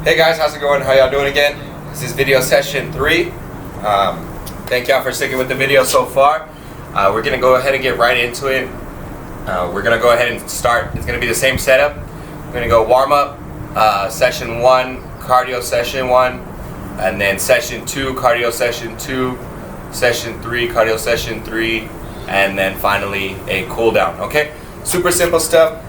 Hey guys, how's it going? How y'all doing again? This is video session 3. Thank y'all for sticking with the video so far. We're gonna go ahead and get right into it. We're gonna go ahead and start. It's gonna be the same setup. We're gonna go warm up, session 1, cardio session 1, and then session 2, cardio session 2, session 3, cardio session 3, and then finally a cool down. Okay, super simple stuff.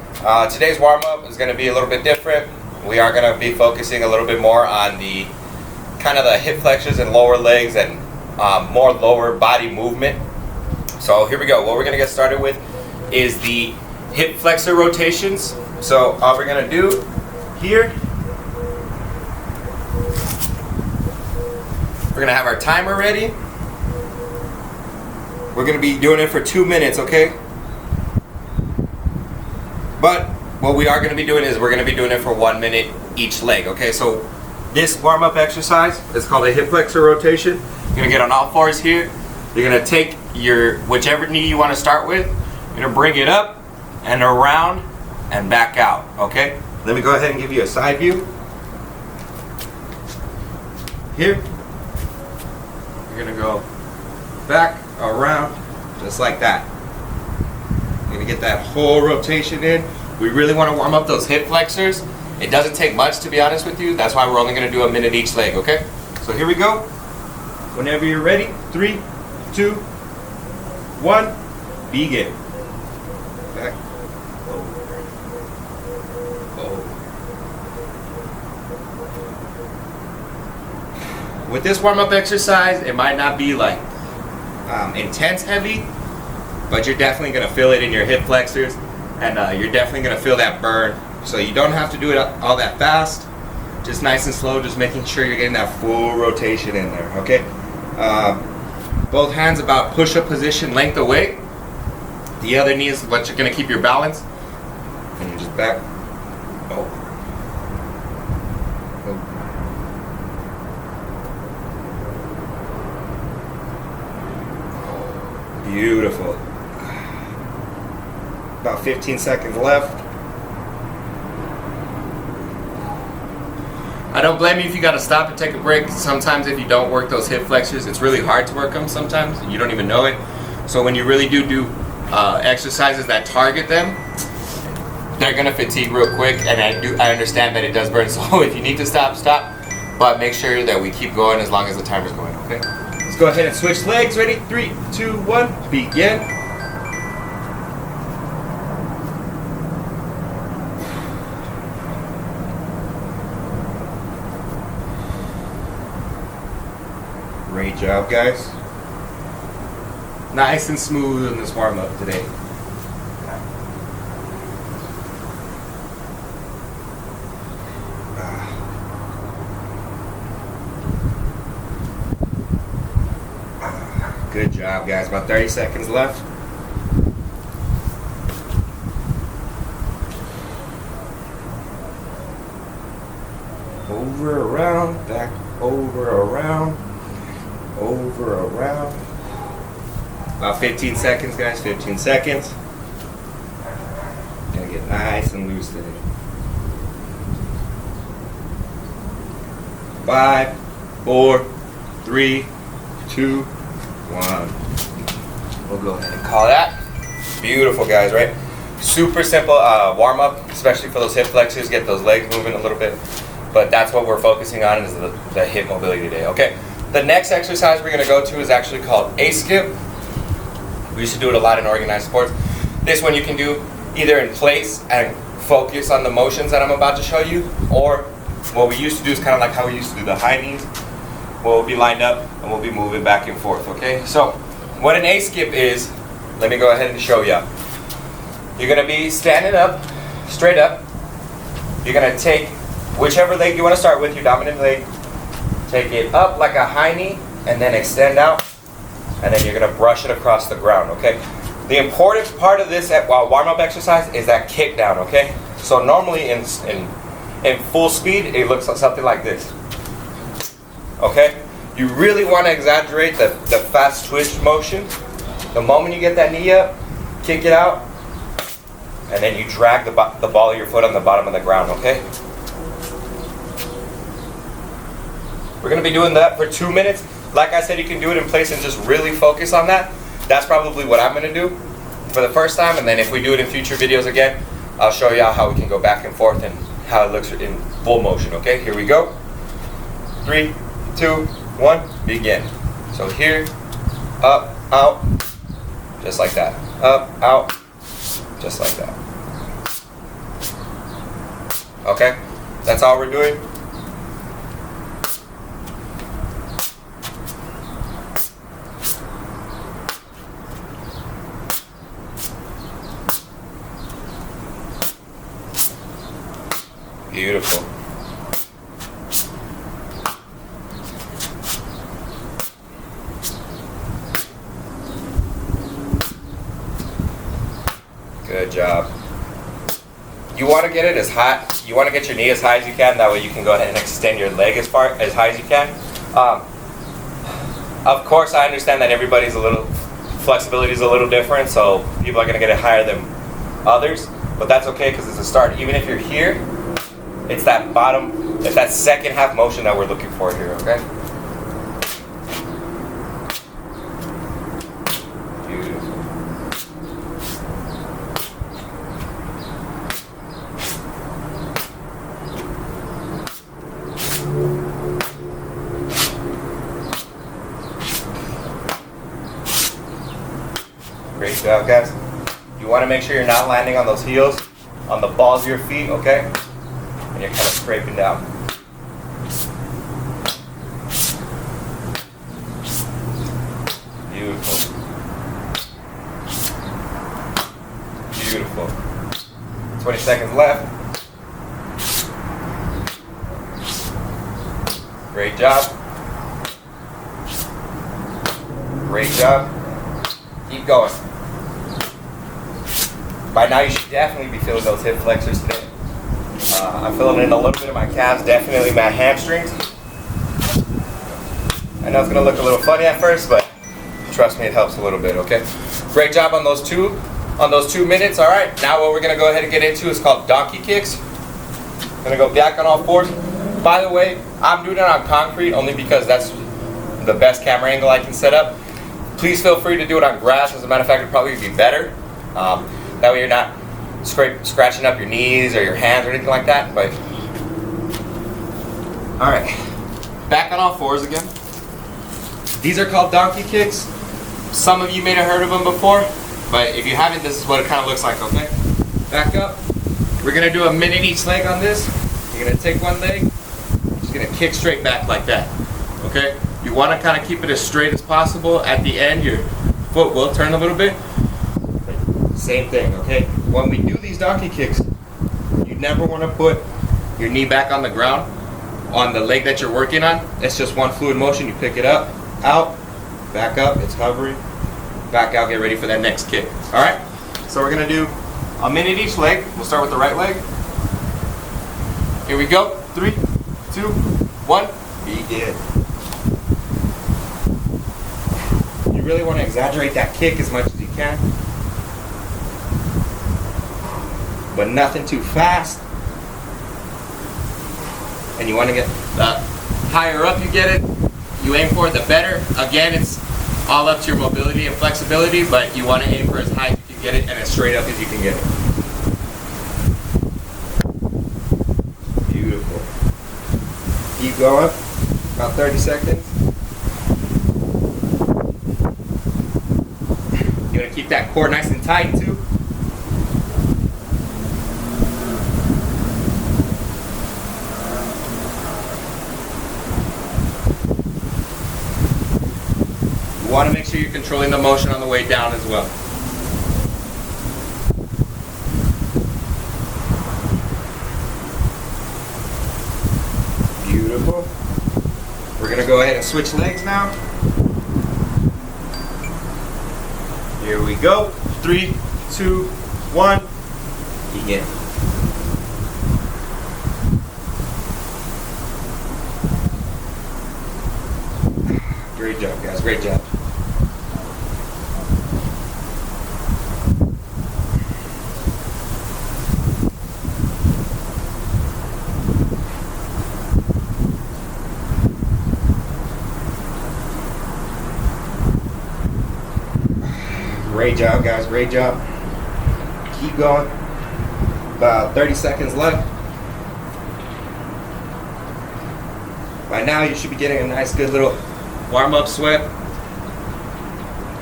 Today's warm up is gonna be a little bit different. We are going to be focusing a little bit more on the kind of the hip flexors and lower legs and more lower body movement. So here we go. What we're going to get started with is the hip flexor rotations. So all we're going to do here, we're going to have our timer ready. We're going to be doing it for 2 minutes, okay? But what we are going to be doing is we're going to be doing it for 1 minute each leg, okay? So this warm-up exercise is called a hip flexor rotation. You're going to get on all fours here. You're going to take your whichever knee you want to start with. You're going to bring it up and around and back out, okay? Let me go ahead and give you a side view. Here. You're going to go back, around, just like that. You're going to get that whole rotation in. We really want to warm up those hip flexors. It doesn't take much, to be honest with you. That's why we're only going to do 1 minute each leg, okay? So here we go. Whenever you're ready, 3, 2, 1, begin. Back, over, over. With this warm-up exercise, it might not be like intense heavy, but you're definitely going to feel it in your hip flexors. And you're definitely going to feel that burn. So you don't have to do it all that fast. Just nice and slow, just making sure you're getting that full rotation in there, okay? Both hands about push-up position length away. The other knee is what you're going to keep your balance. And you just back, over. Beautiful. About 15 seconds left. I don't blame you if you got to stop and take a break. Sometimes if you don't work those hip flexors, it's really hard to work them sometimes. You don't even know it. So when you really do exercises that target them, they're going to fatigue real quick. And I understand that it does burn. So if you need to stop, stop. But make sure that we keep going as long as the timer's going, okay? Let's go ahead and switch legs. Ready? 3, 2, 1, begin. Great job, guys. Nice and smooth in this warm-up today. Good job, guys. About 30 seconds left. Over, around, back, over, around. Over, around. About 15 seconds, guys. 15 seconds. Gonna get nice and loose today. 5, 4, 3, 2, 1. We'll go ahead and call that. Beautiful, guys, right? Super simple warm up, especially for those hip flexors. Get those legs moving a little bit. But that's what we're focusing on is the hip mobility today. Okay. The next exercise we're going to go to is actually called a skip. We used to do it a lot in organized sports. This one you can do either in place and focus on the motions that I'm about to show you, or what we used to do is kind of like how we used to do the high knees. We'll be lined up and we'll be moving back and forth, okay? So what an A skip is, let me go ahead and show you. You're going to be standing up, straight up. You're going to take whichever leg you want to start with, your dominant leg. Take it up like a high knee and then extend out, and then you're going to brush it across the ground, okay? The important part of this warm-up exercise is that kick down, okay? So normally in full speed, it looks like something like this, okay? You really want to exaggerate the fast twitch motion. The moment you get that knee up, kick it out, and then you drag the ball of your foot on the bottom of the ground, okay? We're gonna be doing that for 2 minutes. Like I said, you can do it in place and just really focus on that. That's probably what I'm gonna do for the first time, and then if we do it in future videos again, I'll show you how we can go back and forth and how it looks in full motion, okay? Here we go. 3, 2, 1, begin. So here, up, out, just like that. Up, out, just like that. Okay? That's all we're doing. Beautiful. Good job. You want to get it as high, you want to get your knee as high as you can, that way you can go ahead and extend your leg as high as you can. Of course, I understand that everybody's flexibility is a little different, so people are going to get it higher than others, but that's okay because it's a start. Even if you're here, it's that bottom, it's that second half motion that we're looking for here, okay? Beautiful. Great job, guys. You want to make sure you're not landing on those heels, on the balls of your feet, okay? And you're kind of scraping down. Beautiful. Beautiful. 20 seconds left. Great job. Great job. Keep going. By now you should definitely be feeling those hip flexors today. I'm feeling it in a little bit of my calves, definitely my hamstrings. I know it's gonna look a little funny at first, but trust me, it helps a little bit, okay? Great job on those 2 minutes, all right? Now what we're gonna go ahead and get into is called donkey kicks. Gonna go back on all fours. By the way, I'm doing it on concrete only because that's the best camera angle I can set up. Please feel free to do it on grass. As a matter of fact, it'd probably be better. That way you're not scratching up your knees or your hands or anything like that. But all right, back on all fours again. These are called donkey kicks. Some of you may have heard of them before, but if you haven't, this is what it kind of looks like, okay? Back up. We're gonna do a minute each leg on this. You're gonna take one leg, just gonna kick straight back like that, okay? You wanna kind of keep it as straight as possible. At the end, your foot will turn a little bit. Same thing, okay? When we do these donkey kicks, you never want to put your knee back on the ground on the leg that you're working on. It's just one fluid motion. You pick it up, out, back up, it's hovering, back out, get ready for that next kick. All right? So we're going to do a minute each leg. We'll start with the right leg. Here we go. 3, 2, 1, begin. You really want to exaggerate that kick as much as you can, but nothing too fast. And you want to get the higher up you get it, you aim for it, the better. Again, it's all up to your mobility and flexibility, but you want to aim for as high as you can get it and as straight up as you can get it. Beautiful. Keep going. About 30 seconds. You want to keep that core nice and tight too. You want to make sure you're controlling the motion on the way down as well. Beautiful. We're going to go ahead and switch legs now. Here we go. 3, 2, 1. Begin. Great job, guys. Great job. Great job, guys, great job. Keep going. About 30 seconds left. By now, you should be getting a nice, good little warm-up sweat.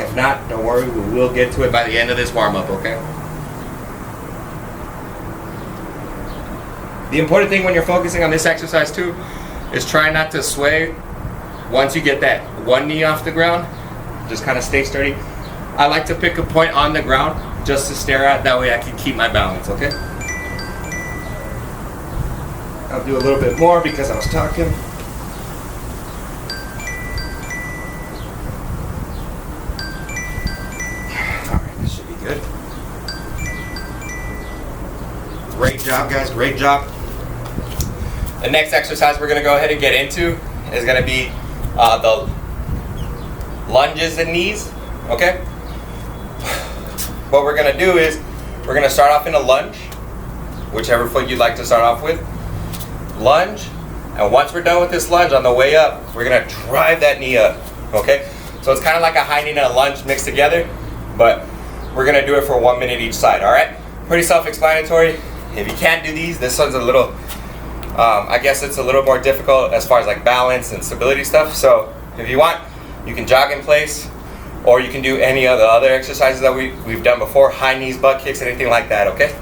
If not, don't worry, we will get to it by the end of this warm-up, okay? The important thing when you're focusing on this exercise too is try not to sway once you get that one knee off the ground. Just kind of stay sturdy. I like to pick a point on the ground just to stare at, that way I can keep my balance, okay? I'll do a little bit more because I was talking. Alright, this should be good. Great job, guys, great job. The next exercise we're going to go ahead and get into is going to be the lunges and knees, okay? What we're going to do is we're going to start off in a lunge, whichever foot you'd like to start off with. Lunge, and once we're done with this lunge, on the way up, we're going to drive that knee up, okay? So it's kind of like a high knee and a lunge mixed together, but we're going to do it for 1 minute each side, all right? Pretty self-explanatory. If you can't do these, this one's a little, I guess it's a little more difficult as far as like balance and stability stuff. So if you want, you can jog in place, or you can do any of the other exercises that we've done before, high knees, butt kicks, anything like that, okay?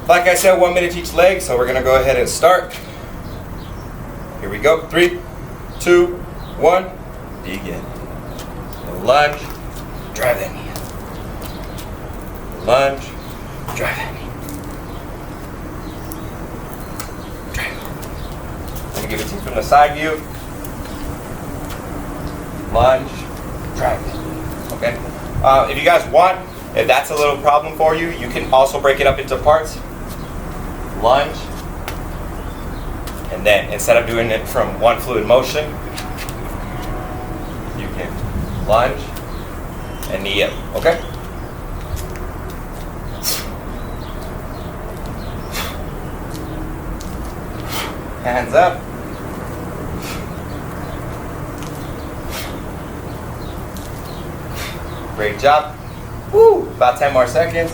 Like I said, 1 minute each leg, so we're gonna go ahead and start. Here we go, 3, 2, 1, begin. Lunge, drive that knee up. Lunge, drive that knee. Let me give it to you from the side view. Lunge, drive it. Okay. If you guys want, if that's a little problem for you, you can also break it up into parts. Lunge, and then instead of doing it from one fluid motion, you can lunge and knee up. Okay. Hands up. Great job. Woo! About 10 more seconds.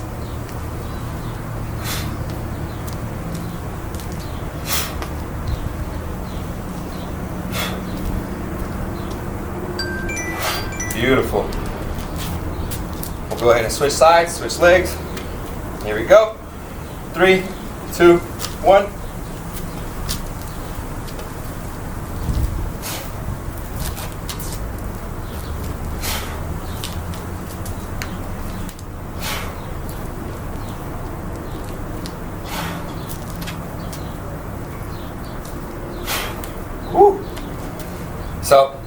Beautiful. We'll go ahead and switch sides, switch legs. Here we go. 3, 2, 1. So,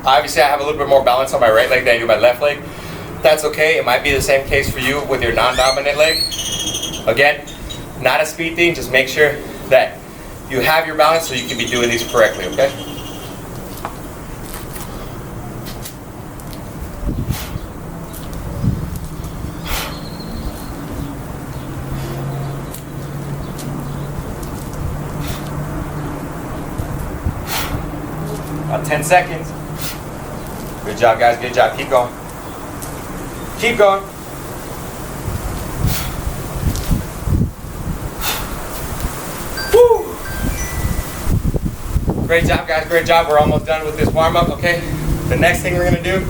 obviously I have a little bit more balance on my right leg than I do my left leg. That's okay. It might be the same case for you with your non-dominant leg. Again, not a speed thing. Just make sure that you have your balance so you can be doing these correctly, okay? About 10 seconds. Good job, guys. Good job. Keep going. Keep going. Woo! Great job, guys. Great job. We're almost done with this warm-up, okay? The next thing we're going to do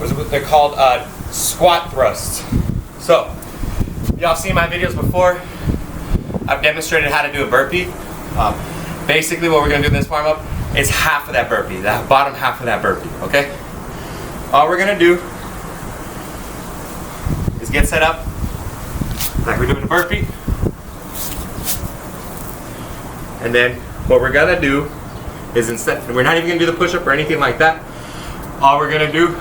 is what they're called squat thrusts. So, y'all seen my videos before. I've demonstrated how to do a burpee. Basically, what we're going to do in this warm-up is half of that burpee, that bottom half of that burpee, okay? All we're gonna do is get set up like we're doing a burpee. And then what we're gonna do is instead, we're not even gonna do the push-up or anything like that. All we're gonna do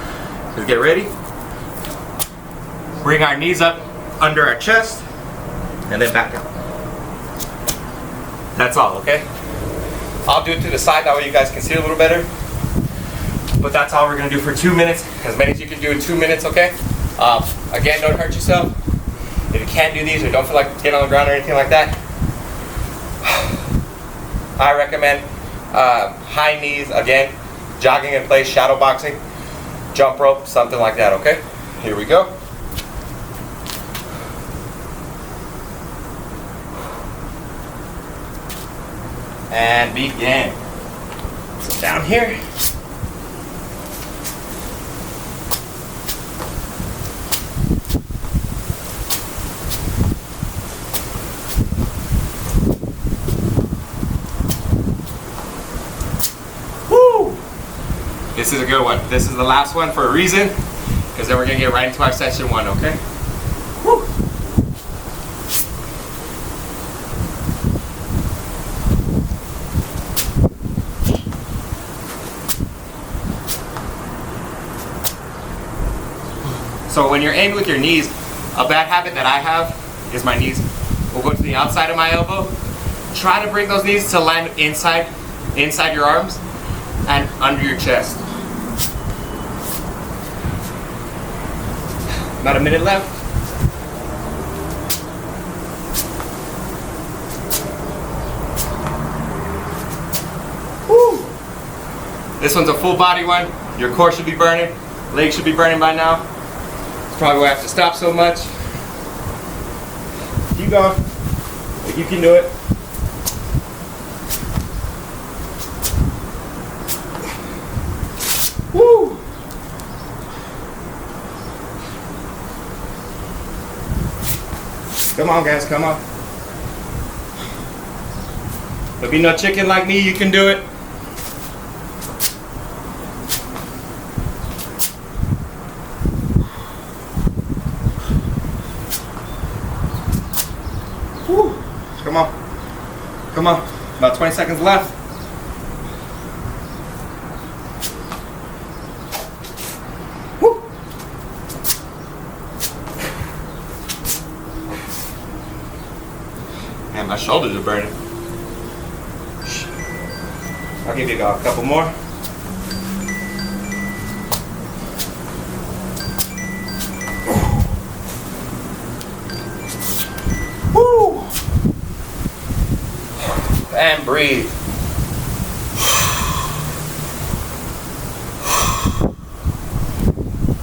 is get ready, bring our knees up under our chest, and then back out. That's all, okay? I'll do it to the side, that way you guys can see a little better. But that's all we're gonna do for 2 minutes. As many as you can do in 2 minutes, okay? Again, don't hurt yourself. If you can't do these or don't feel like getting on the ground or anything like that, I recommend high knees, again, jogging in place, shadow boxing. jump rope, something like that, okay? Here we go. And begin. So down here. Woo! This is a good one. This is the last one for a reason, because then we're gonna get right into our session 1, okay? Woo! So when you're aiming with your knees, a bad habit that I have is my knees will go to the outside of my elbow. Try to bring those knees to land inside your arms and under your chest. About a minute left. Woo! This one's a full body one. Your core should be burning. Legs should be burning by now. Probably why I have to stop so much. Keep going. You can do it. Woo! Come on, guys, come on. Don't be no chicken like me, you can do it. Woo. Come on. Come on. About 20 seconds left. Woo. Man, my shoulders are burning. I'll give you a couple more. Woo! And breathe.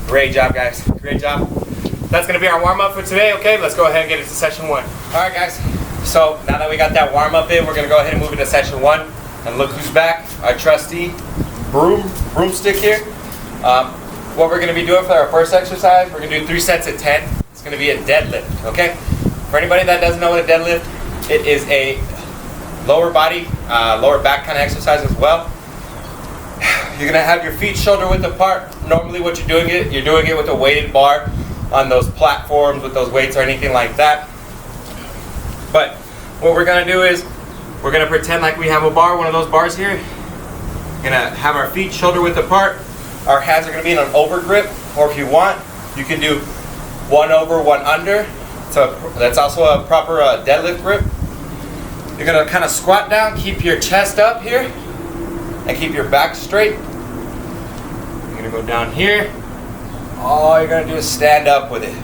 Great job, guys. Great job. That's going to be our warm-up for today, okay? Let's go ahead and get into session 1. All right, guys. So now that we got that warm-up in, we're going to go ahead and move into session 1. And look who's back, our trusty broomstick here. What we're going to be doing for our first exercise, we're going to do 3 sets at 10. It's going to be a deadlift, okay? For anybody that doesn't know what a deadlift, it is a lower body, lower back kind of exercise as well. You're gonna have your feet shoulder width apart. Normally what you're doing it with a weighted bar on those platforms with those weights or anything like that. But what we're gonna do is we're gonna pretend like we have a bar, one of those bars here. We're gonna have our feet shoulder width apart. Our hands are gonna be in an over grip, or if you want, you can do one over, one under. So that's also a proper deadlift grip. You're gonna kind of squat down, keep your chest up here, and keep your back straight. You're gonna go down here. All you're gonna do is stand up with it,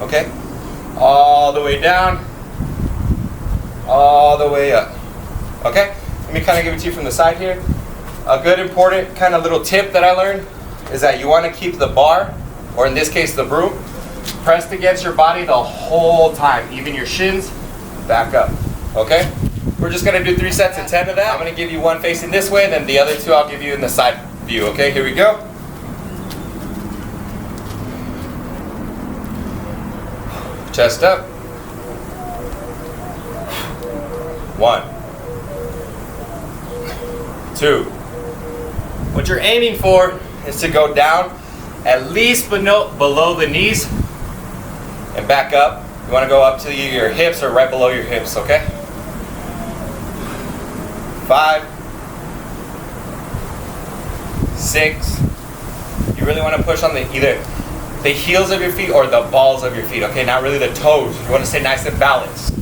okay? All the way down, all the way up, okay? Let me kind of give it to you from the side here. A good important kind of little tip that I learned is that you wanna keep the bar, or in this case the broom, pressed against your body the whole time, even your shins, back up, okay? We're just gonna do 3 sets of 10 of that. I'm gonna give you one facing this way, then the other 2 I'll give you in the side view, okay? Here we go. Chest up. 1, 2. What you're aiming for is to go down at least below the knees and back up. You want to go up to your hips or right below your hips, okay? 5, 6. You really want to push on either the heels of your feet or the balls of your feet, okay? Not really the toes. You want to stay nice and balanced.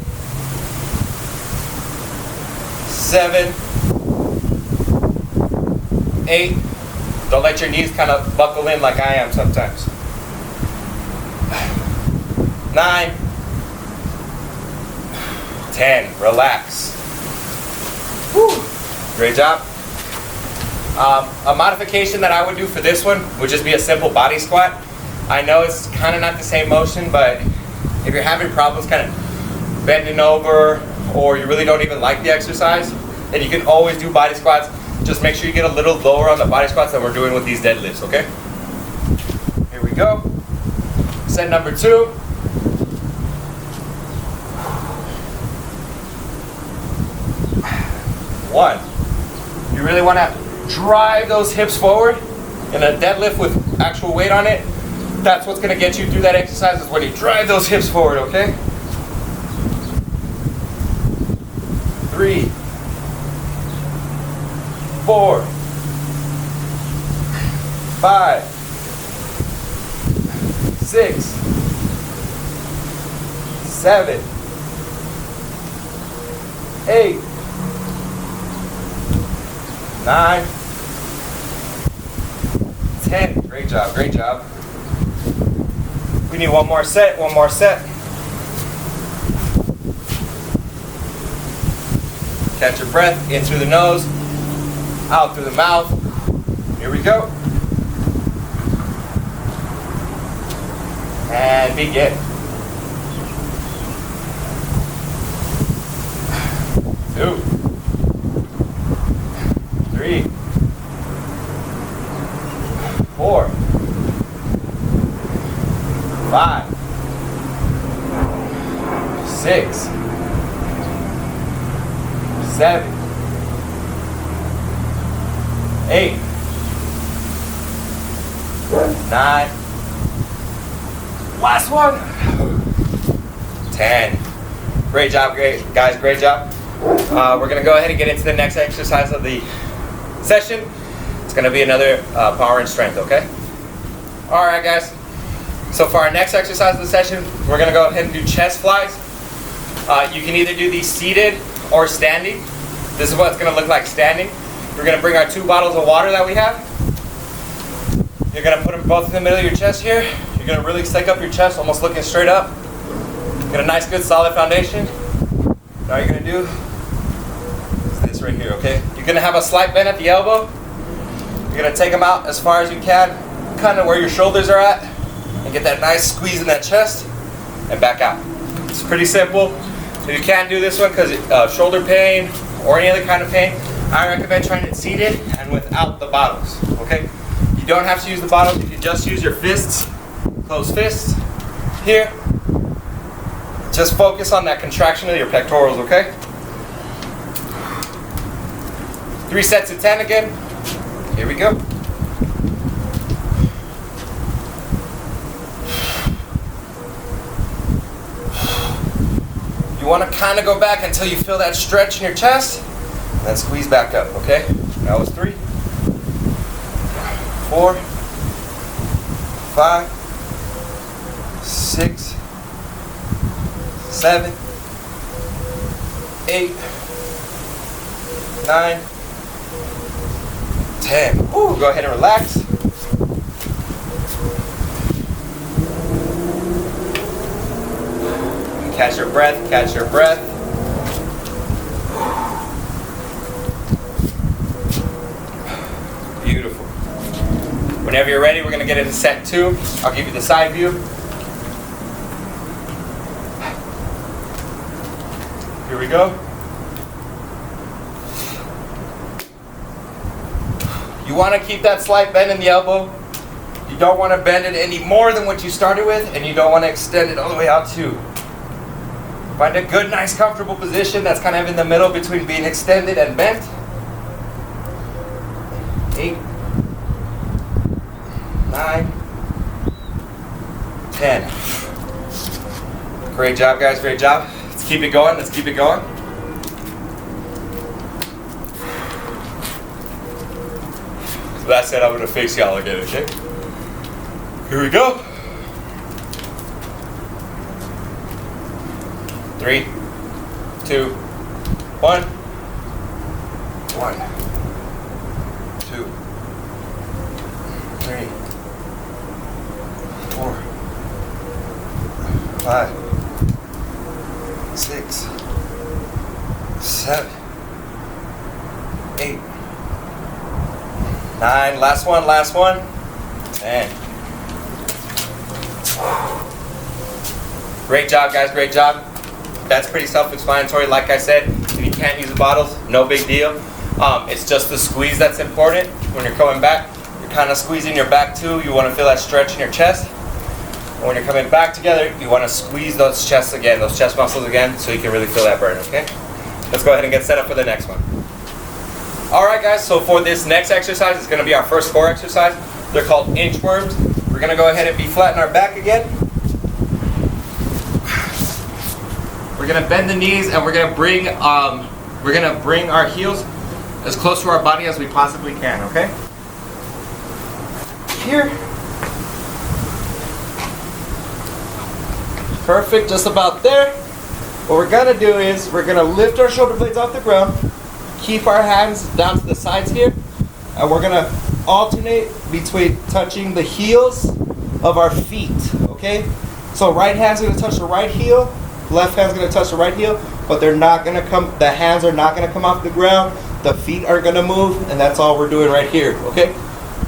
7, 8. Don't let your knees kind of buckle in like I am sometimes. 9, 10. Relax. Woo. Great job. A modification that I would do for this one would just be a simple body squat. I know it's kind of not the same motion, but if you're having problems kind of bending over, or you really don't even like the exercise, then you can always do body squats. Just make sure you get a little lower on the body squats than we're doing with these deadlifts, okay? Here we go. Set number 2. One. You really want to drive those hips forward in a deadlift with actual weight on it. That's what's going to get you through that exercise, is when you drive those hips forward, okay? 3, 4, 5, 6, 7, 8, 9, 10. Great job, great job. We need one more set, one more set. Catch your breath, in through the nose, out through the mouth. Here we go. And begin. 2, 3, 4, 5, 6, 7, 8, 9. Last one. 10. Great job, great guys, great job. We're gonna go ahead and get into the next exercise of the session. It's gonna be another power and strength, okay? All right, guys. So for our next exercise of the session, we're gonna go ahead and do chest flies. You can either do these seated or standing. This is what it's gonna look like standing. We're gonna bring our 2 bottles of water that we have. You're gonna put them both in the middle of your chest here. You're gonna really stick up your chest, almost looking straight up. Get a nice, good, solid foundation. Now all you're gonna do is this right here, okay? You're gonna have a slight bend at the elbow. You're gonna take them out as far as you can, kind of where your shoulders are at, and get that nice squeeze in that chest, and back out. It's pretty simple. If you can't do this one because of shoulder pain or any other kind of pain, I recommend trying it seated and without the bottles, okay? You don't have to use the bottles. You can just use your fists, closed fists, here. Just focus on that contraction of your pectorals, okay? 3 sets of 10 again. Here we go. You want to kind of go back until you feel that stretch in your chest, and then squeeze back up, okay? That was 3, 4, 5, 6, 7, 8, 9, 10. Ooh, go ahead and relax. Catch your breath, catch your breath. Beautiful. Whenever you're ready, we're going to get into set 2. I'll give you the side view. Here we go. You want to keep that slight bend in the elbow. You don't want to bend it any more than what you started with, and you don't want to extend it all the way out too. Find a good, nice, comfortable position that's kind of in the middle between being extended and bent. 8, 9, 10. Great job, guys, great job. Let's keep it going, let's keep it going. So that said, I'm going to face y'all again, okay? Here we go. 3, 2, 1. 1, 2, 3, 4, 5, 6, 7, 8, 9, last one, 10. Great job, guys, great job. That's pretty self-explanatory. Like I said, if you can't use the bottles, no big deal. It's just the squeeze that's important. When you're coming back, you're kind of squeezing your back too. You want to feel that stretch in your chest. And when you're coming back together, you want to squeeze those chests again, those chest muscles again, so you can really feel that burn, okay? Let's go ahead and get set up for the next one. Alright guys, so for this next exercise, it's going to be our first core exercise. They're called inchworms. We're going to go ahead and be flat in our back again. We're going to bend the knees and we're going to bring our heels as close to our body as we possibly can, okay? Here. Perfect, just about there. What we're gonna do is we're gonna lift our shoulder blades off the ground, keep our hands down to the sides here, and we're gonna alternate between touching the heels of our feet, okay? So right hand's gonna touch the right heel, left hand's gonna touch the right heel, but they're not gonna come, the hands are not gonna come off the ground, the feet are gonna move, and that's all we're doing right here, okay?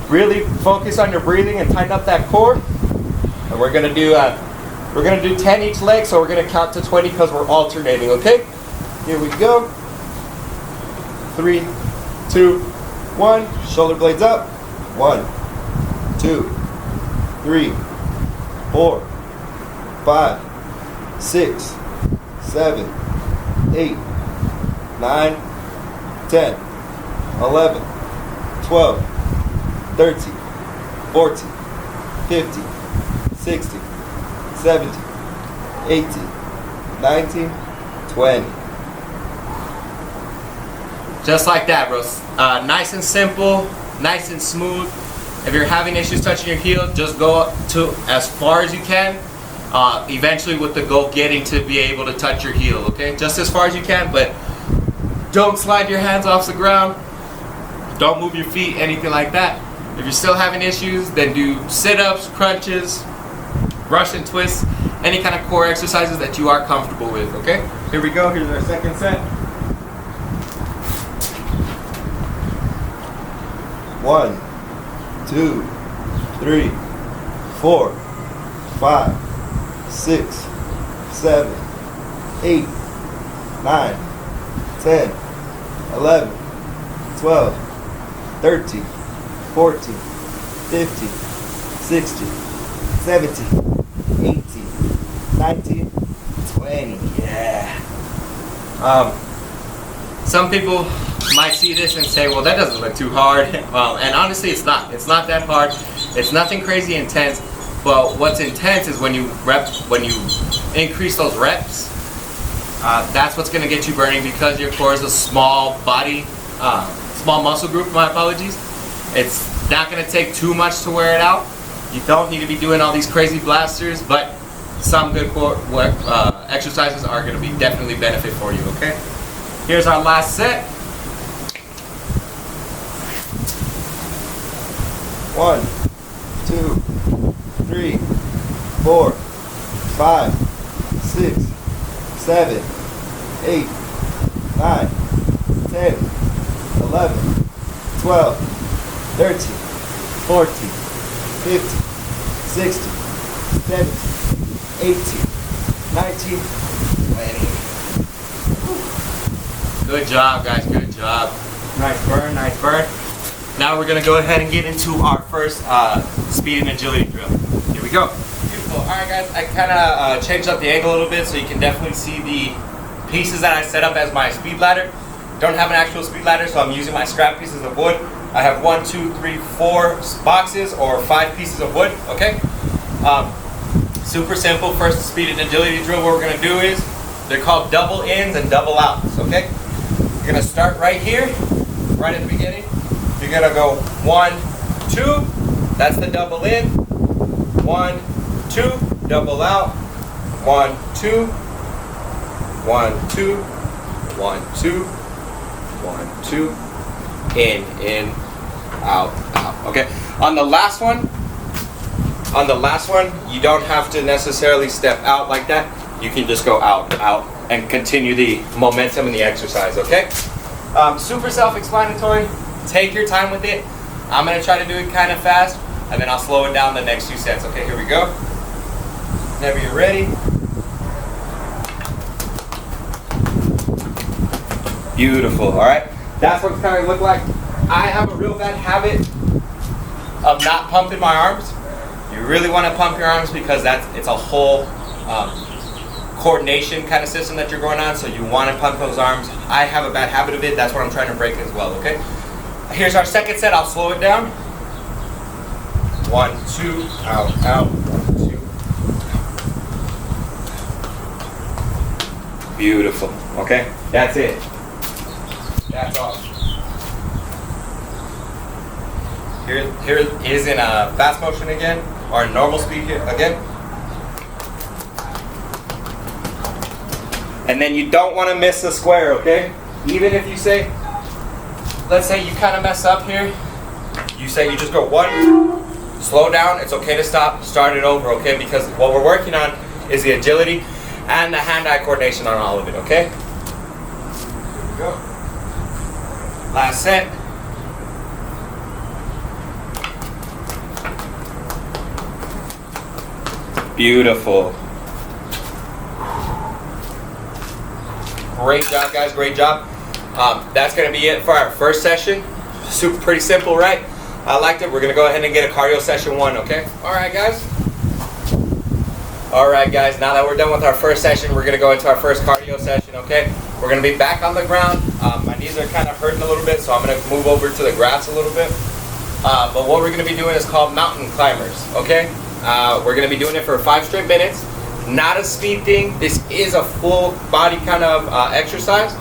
Really focus on your breathing and tighten up that core. And we're gonna do 10 each leg, so we're gonna count to 20 because we're alternating, okay? Here we go. 3, 2, 1. Shoulder blades up. 1, 2, 3, 4, 5, 6, 7, 8, 9, 10, 11, 12, 13, 14, 15, 16, 17, 18, 19, 20. Just like that, bro. Nice and simple, nice and smooth. If you're having issues touching your heel, just go to as far as you can. Eventually with the goal getting to be able to touch your heel, okay? Just as far as you can, but don't slide your hands off the ground. Don't move your feet, anything like that. If you're still having issues, then do sit-ups, crunches, Russian twists, any kind of core exercises that you are comfortable with, okay? Here we go, here's our second set. 1, 2, 3, 4, 5, 6, 7, 8, 9, 10, 11, 12, 13, 14, 15, 16, 17, 18, 19, 20. Yeah. Some people might see this and say, well, that doesn't look too hard. And honestly, it's not. It's not that hard. It's nothing crazy intense. But what's intense is when you increase those reps. That's what's going to get you burning because your core is a small muscle group. My apologies. It's not going to take too much to wear it out. You don't need to be doing all these crazy blasters, but some good core exercises are going to be definitely benefit for you, okay? Here's our last set. 1, 2, 3, 4, 5, 6, 7, 8, 9, 10, 11, 12, 13, 14, 15, 16, 17, 18, 19, 20. Good job, guys, good job. Nice burn, nice burn. Now we're gonna go ahead and get into our first speed and agility drill. Here we go. Beautiful. All right, guys, I kind of changed up the angle a little bit so you can definitely see the pieces that I set up as my speed ladder. Don't have an actual speed ladder, so I'm using my scrap pieces of wood. I have 1, 2, 3, 4 boxes or 5 pieces of wood, okay? Super simple. First speed and agility drill, what we're gonna do is, they're called double ins and double outs, okay? You're gonna start right here, right at the beginning. You're gonna go 1, 2, that's the double in. 1, 2, double out. 1, 2, 1, 2, 1, 2, 1, 2, in, out, out. Okay. On the last one, you don't have to necessarily step out like that. You can just go out, out, and continue the momentum in the exercise, okay? Super self-explanatory. Take your time with it. I'm gonna try to do it kind of fast, and then I'll slow it down the next 2 sets. Okay, here we go. Whenever you're ready. Beautiful, all right? That's what it's kind of look like. I have a real bad habit of not pumping my arms. You really want to pump your arms because it's a whole coordination kind of system that you're going on, so you want to pump those arms. I have a bad habit of it. That's what I'm trying to break as well, okay? Here's our second set. I'll slow it down. 1, 2, out, out, 1, 2. Beautiful, okay? That's it. That's all. Here is in a fast motion again, or normal speed here again. And then you don't want to miss the square, okay? Even if you say, let's say you kind of mess up here, you say you just go 1, slow down, it's okay to stop, start it over, okay? Because what we're working on is the agility and the hand-eye coordination on all of it, okay? Here we go. Last set. Beautiful. Great job, guys, great job. That's gonna be it for our first session. Pretty simple, right? I liked it. We're gonna go ahead and get a cardio session 1, okay? All right, guys. All right, guys, now that we're done with our first session, we're gonna go into our first cardio session, okay? We're gonna be back on the ground. My knees are kind of hurting a little bit, so I'm gonna move over to the grass a little bit. But what we're gonna be doing is called mountain climbers, okay? We're gonna be doing it for 5 straight minutes. Not a speed thing. This is a full body kind of exercise.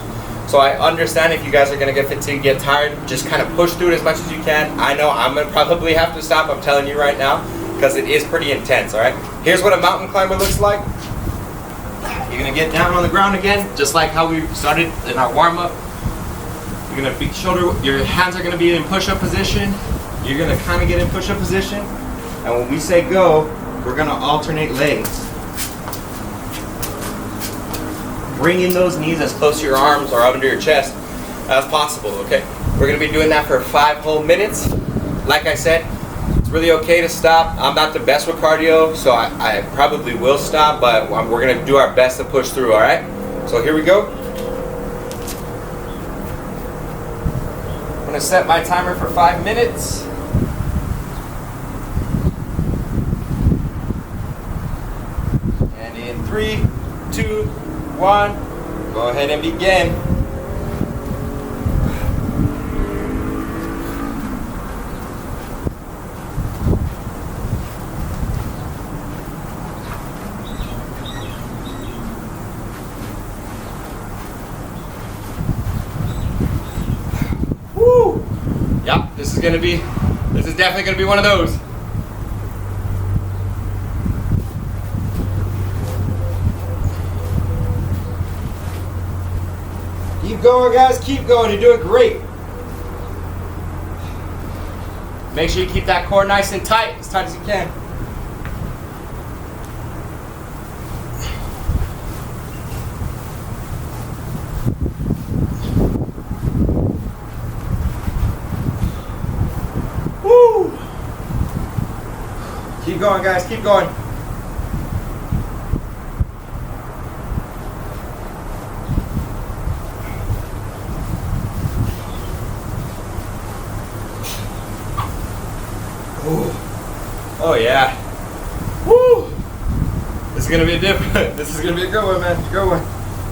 So I understand if you guys are gonna get fatigued, get tired, just kind of push through it as much as you can. I know I'm gonna probably have to stop, I'm telling you right now, because it is pretty intense, all right? Here's what a mountain climber looks like. You're gonna get down on the ground again, just like how we started in our warm-up. You're gonna be your hands are gonna be in push-up position. You're gonna kind of get in push-up position. And when we say go, we're gonna alternate legs. Bringing those knees as close to your arms or under your chest as possible, okay? We're gonna be doing that for 5 whole minutes. Like I said, it's really okay to stop. I'm not the best with cardio, so I probably will stop, but we're gonna do our best to push through, all right? So here we go. I'm gonna set my timer for 5 minutes. And in 3, 2, 1, go ahead and begin. Woo! Yep, this is definitely gonna be one of those. Keep going, guys, keep going. You're doing great. Make sure you keep that core nice and tight as you can. Woo! Keep going, guys, keep going. Oh yeah. Woo! This is gonna be different. This is gonna be a good one, man. Good one.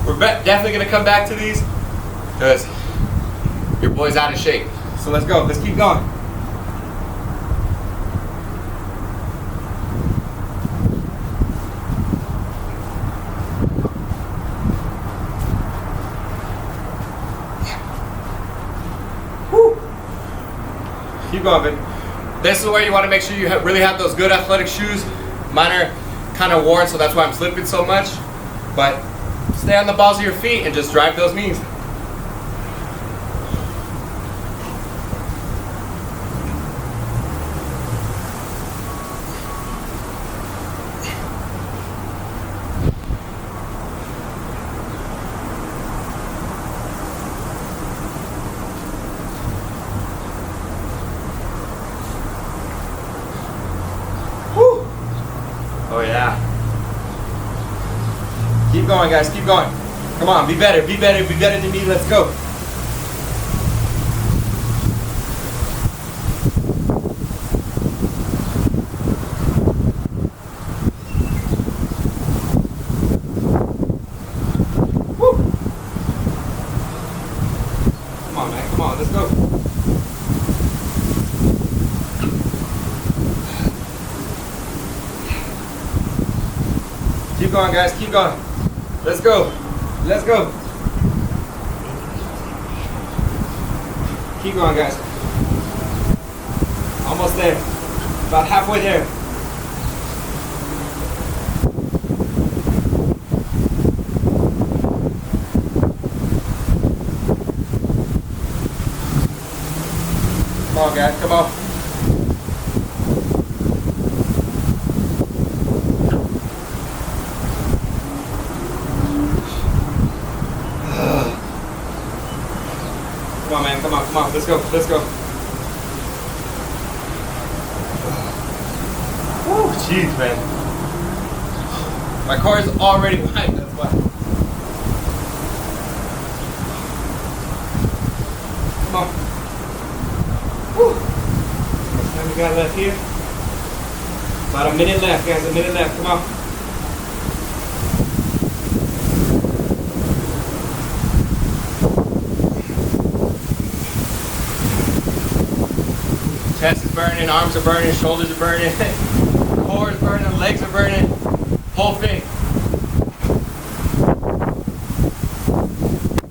We're definitely gonna come back to these because your boy's out of shape. So let's go. Let's keep going. Woo! Keep going, baby. This is where you want to make sure you really have those good athletic shoes. Mine are kind of worn, so that's why I'm slipping so much. But stay on the balls of your feet and just drive those knees. Keep going, guys. Keep going. Come on, be better, be better, be better than me. Let's go. Woo. Come on, man. Come on. Let's go. Keep going, guys. Keep going. Let's go. Let's go. Keep going, guys. Almost there. About halfway there. Come on, guys. Come on. Come on, man. Come on, come on. Let's go. Let's go. Woo, jeez, man. My car is already wide. That's why. Come on. Woo. How much time we got left here? About a minute left, guys. A minute left. Come on. Chest is burning, arms are burning, shoulders are burning, core is burning, legs are burning, whole thing.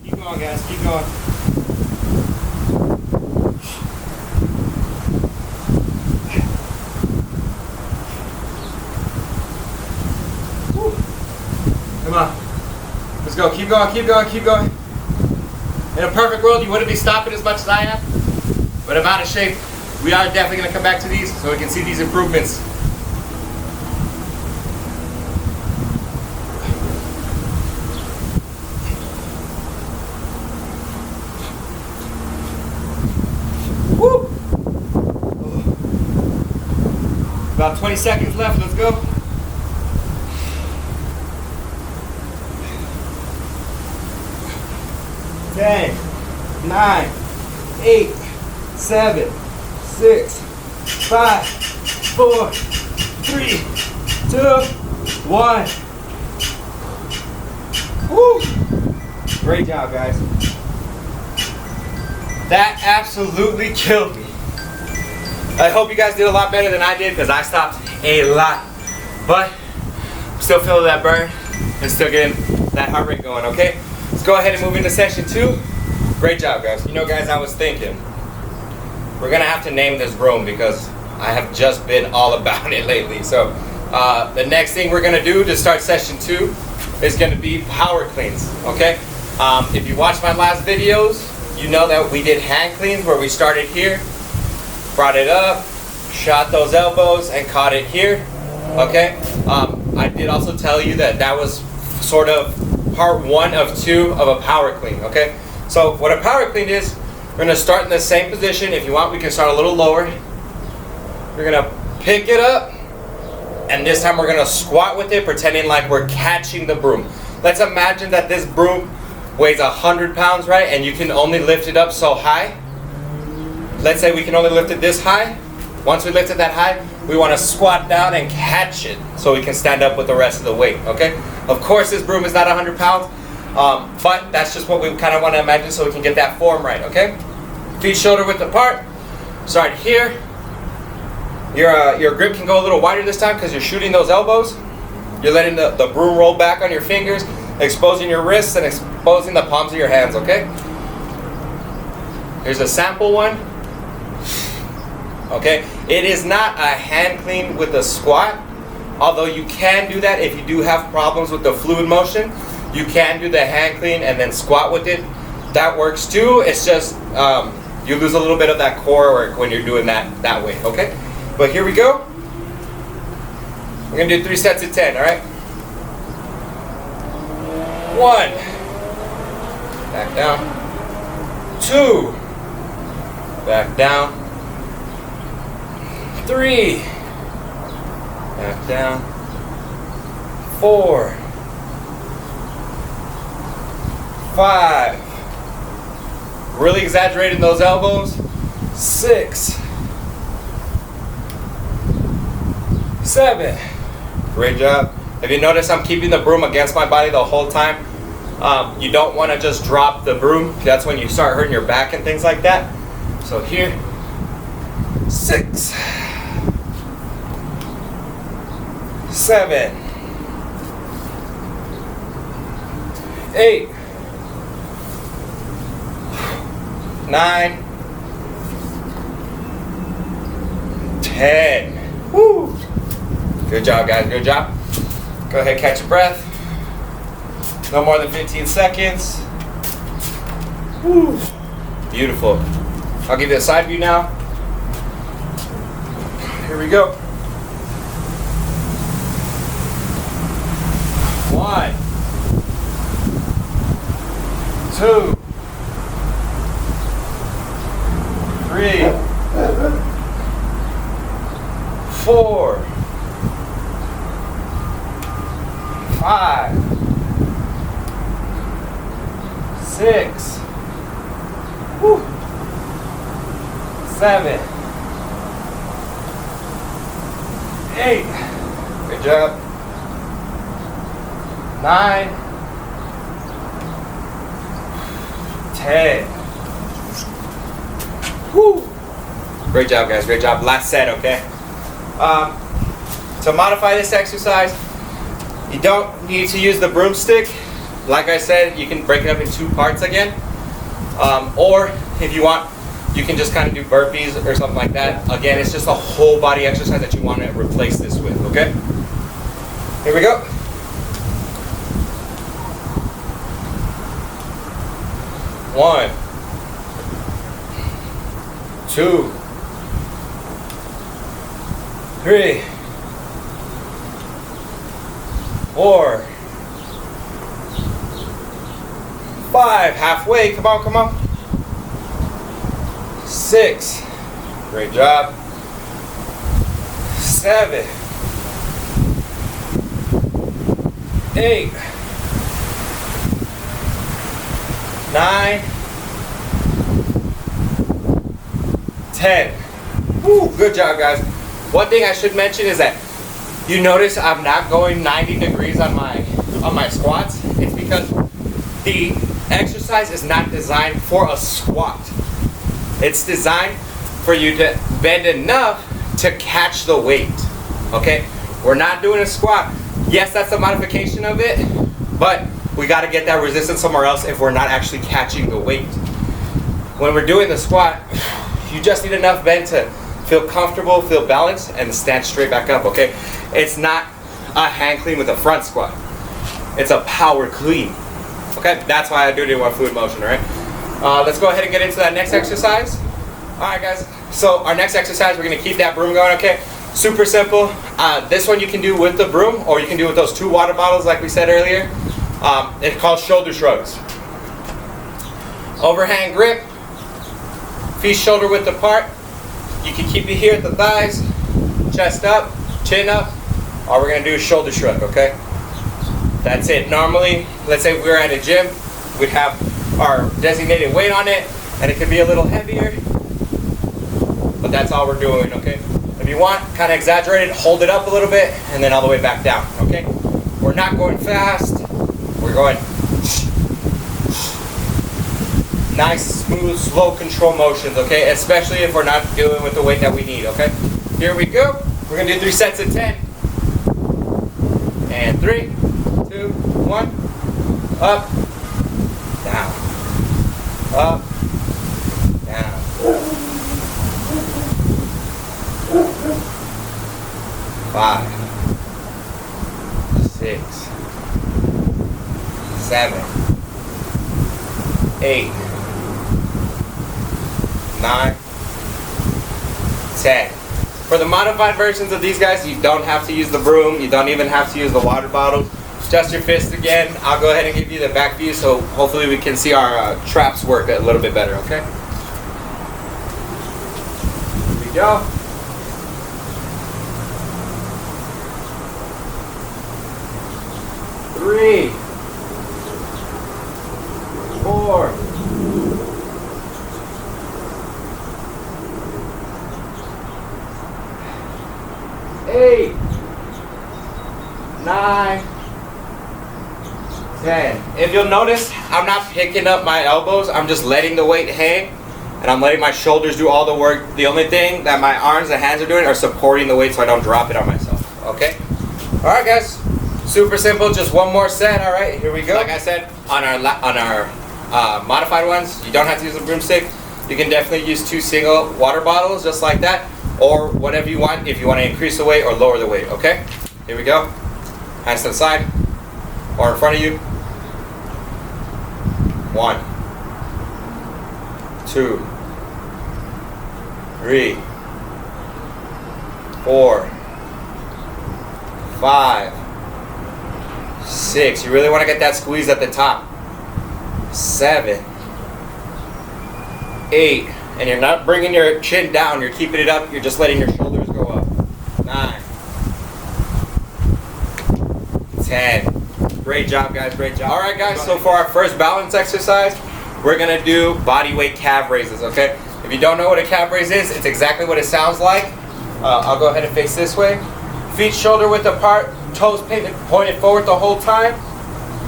Keep going, guys, keep going. Woo. Come on. Let's go, keep going, keep going, keep going. In a perfect world, you wouldn't be stopping as much as I am, but I'm out of shape. We are definitely going to come back to these so we can see these improvements. Woo! About 20 seconds left. Let's go. Ten, 9, 8, 7, 6, 5, 4, 3, 2, 1. Woo! Great job, guys. That absolutely killed me. I hope you guys did a lot better than I did because I stopped a lot. But I'm still feeling that burn and still getting that heart rate going, okay? Let's go ahead and move into session 2. Great job, guys. You know, guys, I was thinking, we're gonna have to name this room because I have just been all about it lately. So the next thing we're gonna do to start session 2 is gonna be power cleans, okay? If you watched my last videos, you know that we did hand cleans where we started here, brought it up, shot those elbows, and caught it here, okay? I did also tell you that that was sort of part 1 of 2 of a power clean, okay? So what a power clean is, we're going to start in the same position. If you want, we can start a little lower. We're going to pick it up, and this time we're going to squat with it, pretending like we're catching the broom. Let's imagine that this broom weighs 100 pounds, right? And you can only lift it up so high. Let's say we can only lift it this high. Once we lift it that high, we want to squat down and catch it so we can stand up with the rest of the weight, okay? Of course, this broom is not 100 pounds. But that's just what we kind of want to imagine so we can get that form right, okay? Feet shoulder width apart. Start here. Your grip can go a little wider this time because you're shooting those elbows. You're letting the broom roll back on your fingers, exposing your wrists and exposing the palms of your hands, okay? Here's a sample one. Okay, it is not a hand clean with a squat, although you can do that if you do have problems with the fluid motion. You can do the hand clean and then squat with it. That works too. It's just you lose a little bit of that core work when you're doing that way, okay? But here we go. We're gonna do 3 sets of 10, all right? 1, back down. 2, back down. 3, back down. 4, 5. Really exaggerating those elbows. 6. 7. Great job. If you notice, I'm keeping the broom against my body the whole time. You don't want to just drop the broom. That's when you start hurting your back and things like that. So here, 6. 7. 8. 9. 10. Woo! Good job, guys. Good job. Go ahead, catch your breath. No more than 15 seconds. Woo! Beautiful. I'll give you a side view now. Here we go. 1, 2, 3, 4, 5, 6, woo, 7, 8. Good job. 9, 10. Woo. Great job, guys. Great job. Last set, okay? To modify this exercise, you don't need to use the broomstick. Like I said, you can break it up in 2 parts again. Or if you want, you can just kind of do burpees or something like that. Again, it's just a whole body exercise that you want to replace this with, okay? Here we go. 1, 2, 3, 4, 5. Halfway. Come on, come on. 6. Great job. 7, 8, 9, 10. Woo, good job, guys. One thing I should mention is that you notice I'm not going 90 degrees on my squats. It's because the exercise is not designed for a squat. It's designed for you to bend enough to catch the weight. Okay? We're not doing a squat. Yes, that's a modification of it, but we got to get that resistance somewhere else if we're not actually catching the weight. When we're doing the squat, you just need enough bend to feel comfortable, feel balanced, and stand straight back up, okay? It's not a hand clean with a front squat. It's a power clean, okay? That's why I do it in one fluid motion, all right? Let's go ahead and get into that next exercise. All right, guys. So our next exercise, we're going to keep that broom going, okay? Super simple. This one you can do with the broom, or you can do with those 2 water bottles like we said earlier. It's called shoulder shrugs. Overhand grip. Feet shoulder width apart. You can keep it here at the thighs, chest up, chin up. All we're going to do is shoulder shrug, okay? That's it. Normally, let's say we're at a gym, we'd have our designated weight on it, and it could be a little heavier, but that's all we're doing, okay? If you want, kind of exaggerate it, hold it up a little bit, and then all the way back down, okay? We're not going fast. We're going nice, smooth, slow control motions, okay? Especially if we're not dealing with the weight that we need, okay? Here we go. We're gonna do 3 sets of 10. And 3, 2, 1. Up, down, up, down. 5, 6, 7, 8, 9, 10. For the modified versions of these guys, you don't have to use the broom. You don't even have to use the water bottle. Just your fist again. I'll go ahead and give you the back view so hopefully we can see our traps work a little bit better, okay? Here we go. 4, 8, 9, 10. If you'll notice, I'm not picking up my elbows. I'm just letting the weight hang, and I'm letting my shoulders do all the work. The only thing that my arms and hands are doing are supporting the weight so I don't drop it on myself. Okay? All right, guys. Super simple. Just one more set. All right, here we go. Like I said, on our modified ones, you don't have to use a broomstick. You can definitely use 2 single water bottles, just like that, or whatever you want if you want to increase the weight or lower the weight. Okay? Here we go. Hands to the side or in front of you. 1, 2, 3, 4, 5, 6. You really want to get that squeeze at the top. 7, 8. And you're not bringing your chin down. You're keeping it up. You're just letting your shoulders go up. 9, 10. Great job, guys. Great job. All right, guys. So for our first balance exercise, we're going to do body weight calf raises, okay? If you don't know what a calf raise is, it's exactly what it sounds like. I'll go ahead and face this way. Feet shoulder width apart, toes pointed forward the whole time.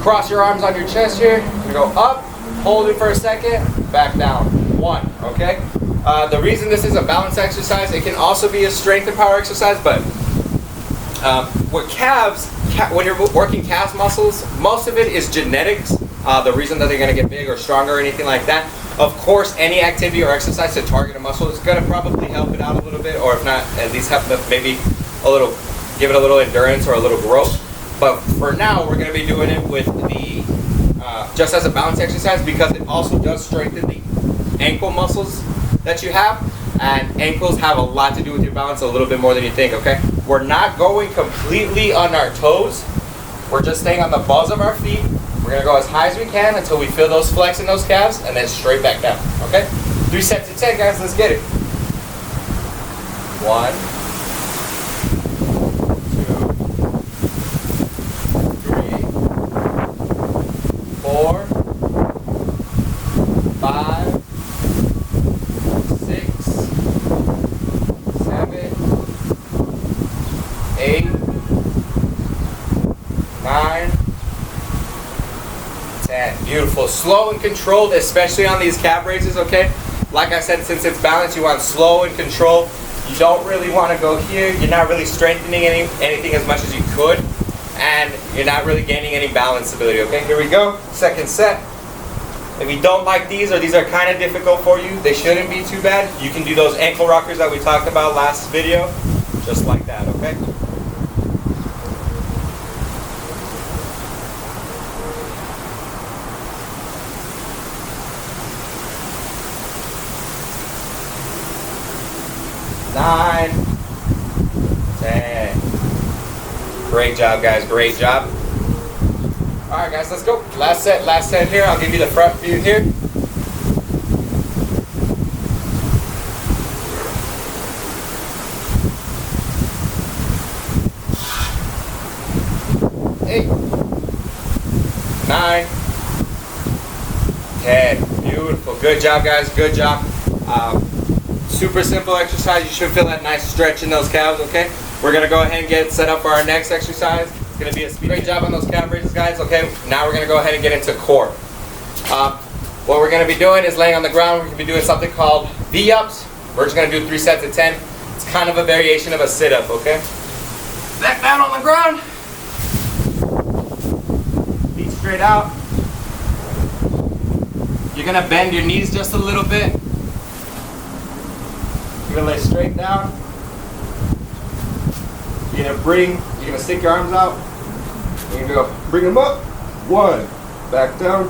Cross your arms on your chest here. You go up, hold it for a second, back down. 1, okay? The reason this is a balance exercise, it can also be a strength and power exercise, but with calves, when you're working calf muscles, most of it is genetics. The reason that they're going to get big or stronger or anything like that. Of course, any activity or exercise to target a muscle is going to probably help it out a little bit, or if not, at least help maybe a little, give it a little endurance or a little growth. But for now, we're going to be doing it with the just as a balance exercise, because it also does strengthen the ankle muscles that you have, and ankles have a lot to do with your balance, a little bit more than you think. Okay, we're not going completely on our toes. We're just staying on the balls of our feet. We're gonna go as high as we can until we feel those flex in those calves, and then straight back down. Okay, 3 sets of 10, guys. Let's get it. 1, 2, 3, 4, 5, 6, 7, 8, 9, 10. Beautiful. Slow and controlled, especially on these calf raises, okay? Like I said, since it's balanced, you want slow and controlled. You don't really want to go here. You're not really strengthening anything as much as you could, and you're not really gaining any balance ability, okay? Here we go. Second set. If you don't like these, or these are kind of difficult for you, they shouldn't be too bad. You can do those ankle rockers that we talked about last video, just like that, okay? Nine, 10. Great job, guys. Great job. All right, guys, let's go. Last set here. I'll give you the front view here. Eight, 9, 10. Beautiful. Good job, guys. Good job. Super simple exercise. You should feel that nice stretch in those calves, okay? We're going to go ahead and get set up for our next exercise. It's going to be a speed. Great job on those calf raises, guys, okay? Now we're going to go ahead and get into core. What we're going to be doing is laying on the ground. We're going to be doing something called V-ups. We're just going to do 3 sets of 10. It's kind of a variation of a sit-up, okay? Back down on the ground. Feet straight out. You're going to bend your knees just a little bit. You're gonna lay straight down. You're gonna stick your arms out. You're gonna go bring them up. 1, back down.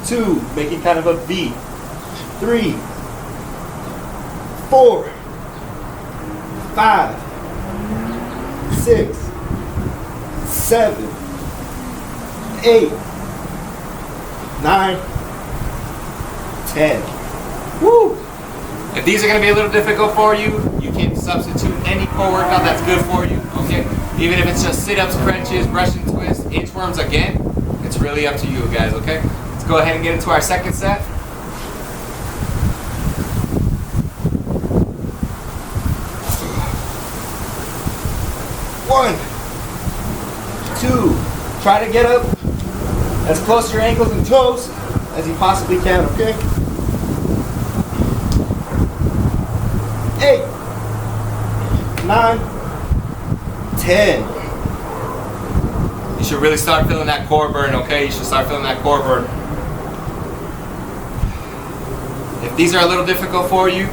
2, making kind of a V. 3, 4, 5, 6, 7, 8, 9, 10. Woo! If these are going to be a little difficult for you, you can substitute any core workout that's good for you, okay? Even if it's just sit-ups, crunches, Russian twists, inchworms again, it's really up to you guys, okay? Let's go ahead and get into our second set. One, two. Try to get up as close to your ankles and toes as you possibly can, okay? 8, 9, 10. You should really start feeling that core burn, okay? You should start feeling that core burn. If these are a little difficult for you,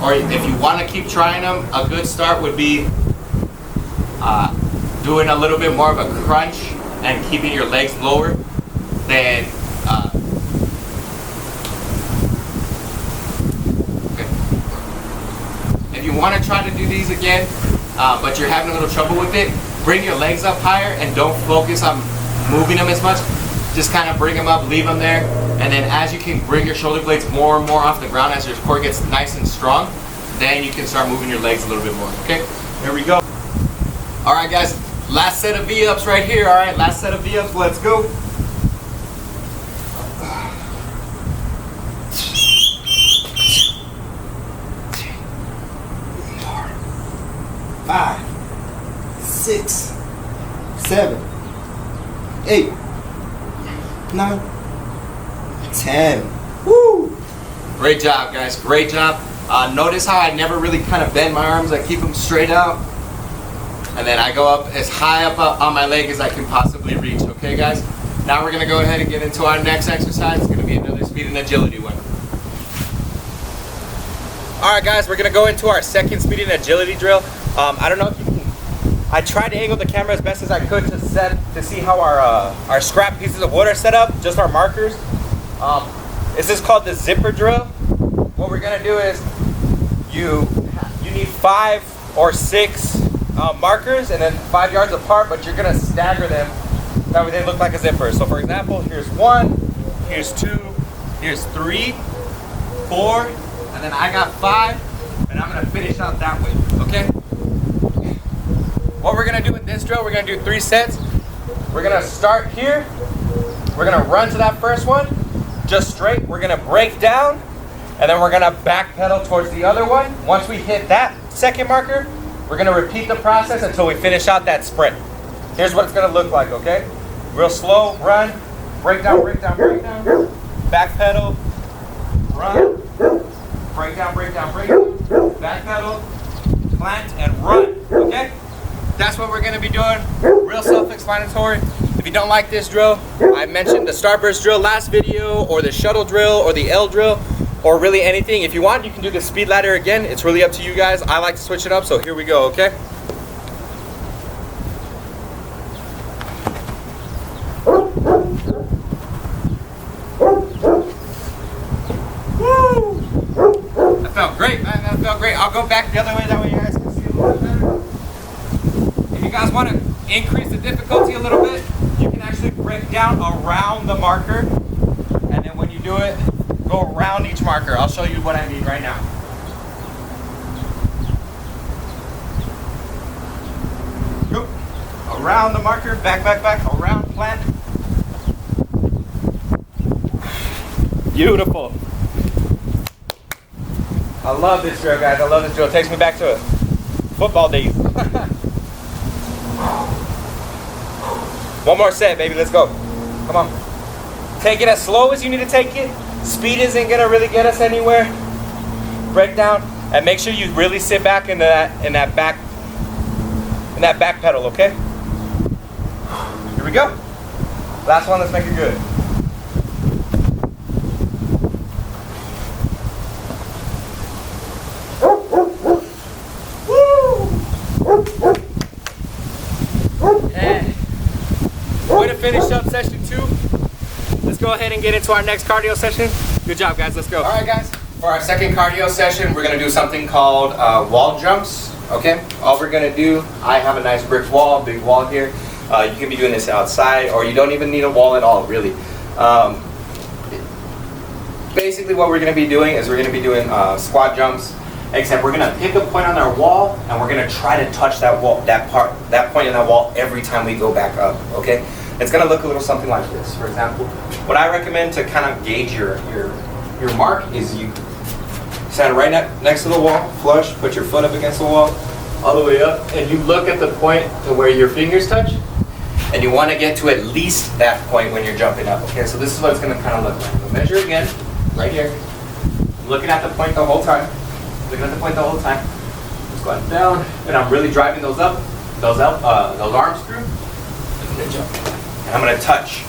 or if you want to keep trying them, a good start would be doing a little bit more of a crunch and keeping your legs lower than okay. If you want to try to do these again, but you're having a little trouble with it, bring your legs up higher and don't focus on moving them as much. Just kind of bring them up, leave them there, and then as you can bring your shoulder blades more and more off the ground as your core gets nice and strong, then you can start moving your legs a little bit more, okay? There we go. All right, guys, last set of V-ups right here, all right? Last set of V-ups, let's go. 5, 6, 7, 8, 9, 10. Woo! Great job, guys. Great job. Notice how I never really kind of bend my arms. I keep them straight out. And then I go up as high up on my leg as I can possibly reach. Okay, guys? Now we're going to go ahead and get into our next exercise. It's going to be another speed and agility one. All right, guys. We're going to go into our second speed and agility drill. I don't know if you can... I tried to angle the camera as best as I could to see how our scrap pieces of wood are set up, just our markers. This is called the zipper drill. What we're gonna do is you need 5 or 6 markers and then 5 yards apart, but you're gonna stagger them that way they look like a zipper. So for example, here's 1, here's 2, here's 3, 4, and then I got 5, and I'm gonna finish out that way. Okay. What we're gonna do with this drill, we're gonna do 3 sets. We're gonna start here. We're gonna run to that first one, just straight. We're gonna break down, and then we're gonna backpedal towards the other one. Once we hit that second marker, we're gonna repeat the process until we finish out that sprint. Here's what it's gonna look like, okay? Real slow, run, break down, break down, break down, backpedal, run, break down, break down, break down, backpedal, plant, and run, okay? That's what we're going to be doing. Real self-explanatory. If you don't like this drill, I mentioned the starburst drill last video, or the shuttle drill, or the L drill, or really anything. If you want, you can do the speed ladder again. It's really up to you guys. I like to switch it up, so here we go, okay? Woo! That felt great, man. That felt great. I'll go back the other way, that way you guys can see a little bit better. If you guys want to increase the difficulty a little bit, you can actually break down around the marker, and then when you do it, go around each marker. I'll show you what I mean right now. Go around the marker, back, back, back, around, plant. Beautiful. I love this drill, guys. I love this drill. It takes me back to football days. One more set, baby. Let's go. Come on. Take it as slow as you need to take it. Speed isn't gonna really get us anywhere. Break down, and make sure you really sit back in that back pedal. Okay. Here we go. Last one. Let's make it good. Way to finish up session 2. Let's go ahead and get into our next cardio session. Good job, guys. Let's go. All right, guys. For our second cardio session, we're going to do something called wall jumps. Okay. All we're going to do, I have a nice brick wall, big wall here. You can be doing this outside, or you don't even need a wall at all, really. Basically, what we're going to be doing is we're going to be doing squat jumps. Except we're gonna pick a point on our wall, and we're gonna try to touch that wall, that point in that wall every time we go back up. Okay. It's gonna look a little something like this. For example, what I recommend to kind of gauge your mark is you stand right next to the wall, flush, put your foot up against the wall, all the way up, and you look at the point to where your fingers touch, and you want to get to at least that point when you're jumping up. Okay, so this is what it's going to kind of look like. We'll measure again, right here. I'm looking at the point the whole time. Looking at the point the whole time. Just going down, and I'm really driving those arms through. I'm going to jump, and I'm going to touch.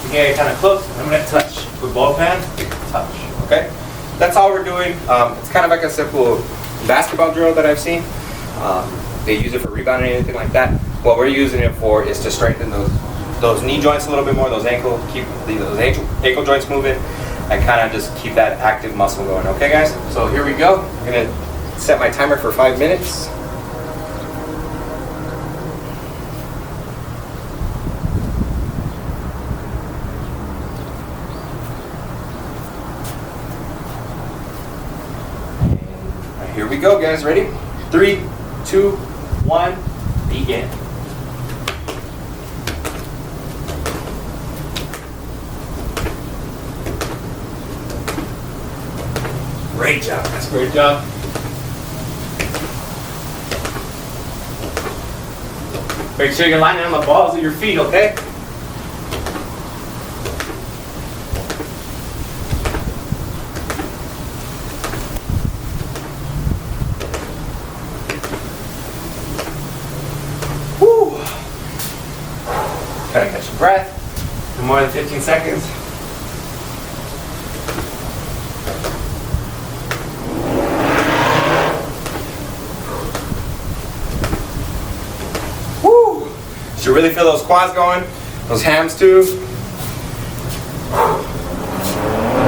Okay, kind of close. I'm going to touch with both hands. Touch. Okay, that's all we're doing. It's kind of like a simple basketball drill that I've seen. They use it for rebounding or anything like that. What we're using it for is to strengthen those knee joints a little bit more, those ankle joints moving, and kind of just keep that active muscle going. Okay, guys? So here we go. I'm gonna set my timer for 5 minutes. And here we go, guys. Ready? 3, 2, 1, begin. Great job. That's a great job. Make sure you're lining on the balls of your feet, okay? Woo! Gotta catch your breath for more than 15 seconds. You really feel those quads going, those hams too. Here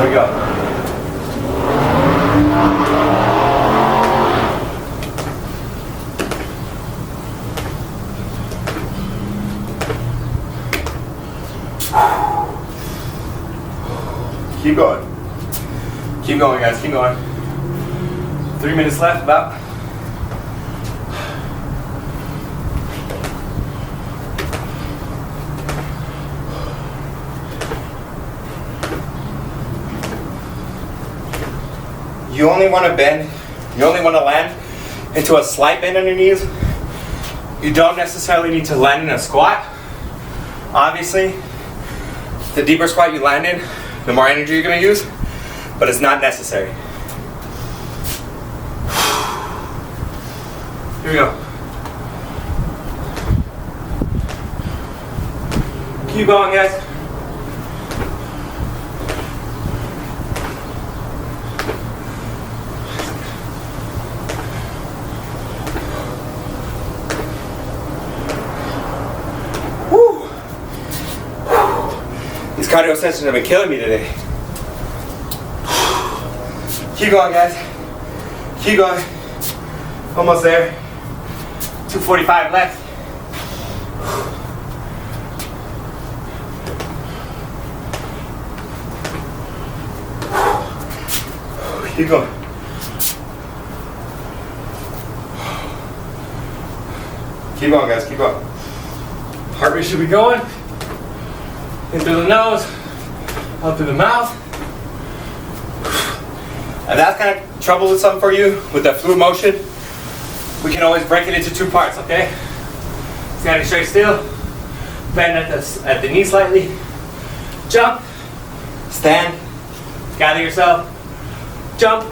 we go. Keep going. Keep going, guys. Keep going. 3 minutes left, about. You only want to bend, you only want to land into a slight bend on your knees. You don't necessarily need to land in a squat. Obviously, the deeper squat you land in, the more energy you're going to use, but it's not necessary. Here we go. Keep going, guys. These cardio sessions have been killing me today. Keep going, guys. Keep going. Almost there. 2:45 left. Keep going. Keep going, guys. Keep going. Heart rate should be going. In through the nose, out through the mouth. If that's kind of troublesome for you with that fluid motion, we can always break it into 2 parts, okay? Standing straight still, bend at the knee slightly, jump, stand, gather yourself, jump.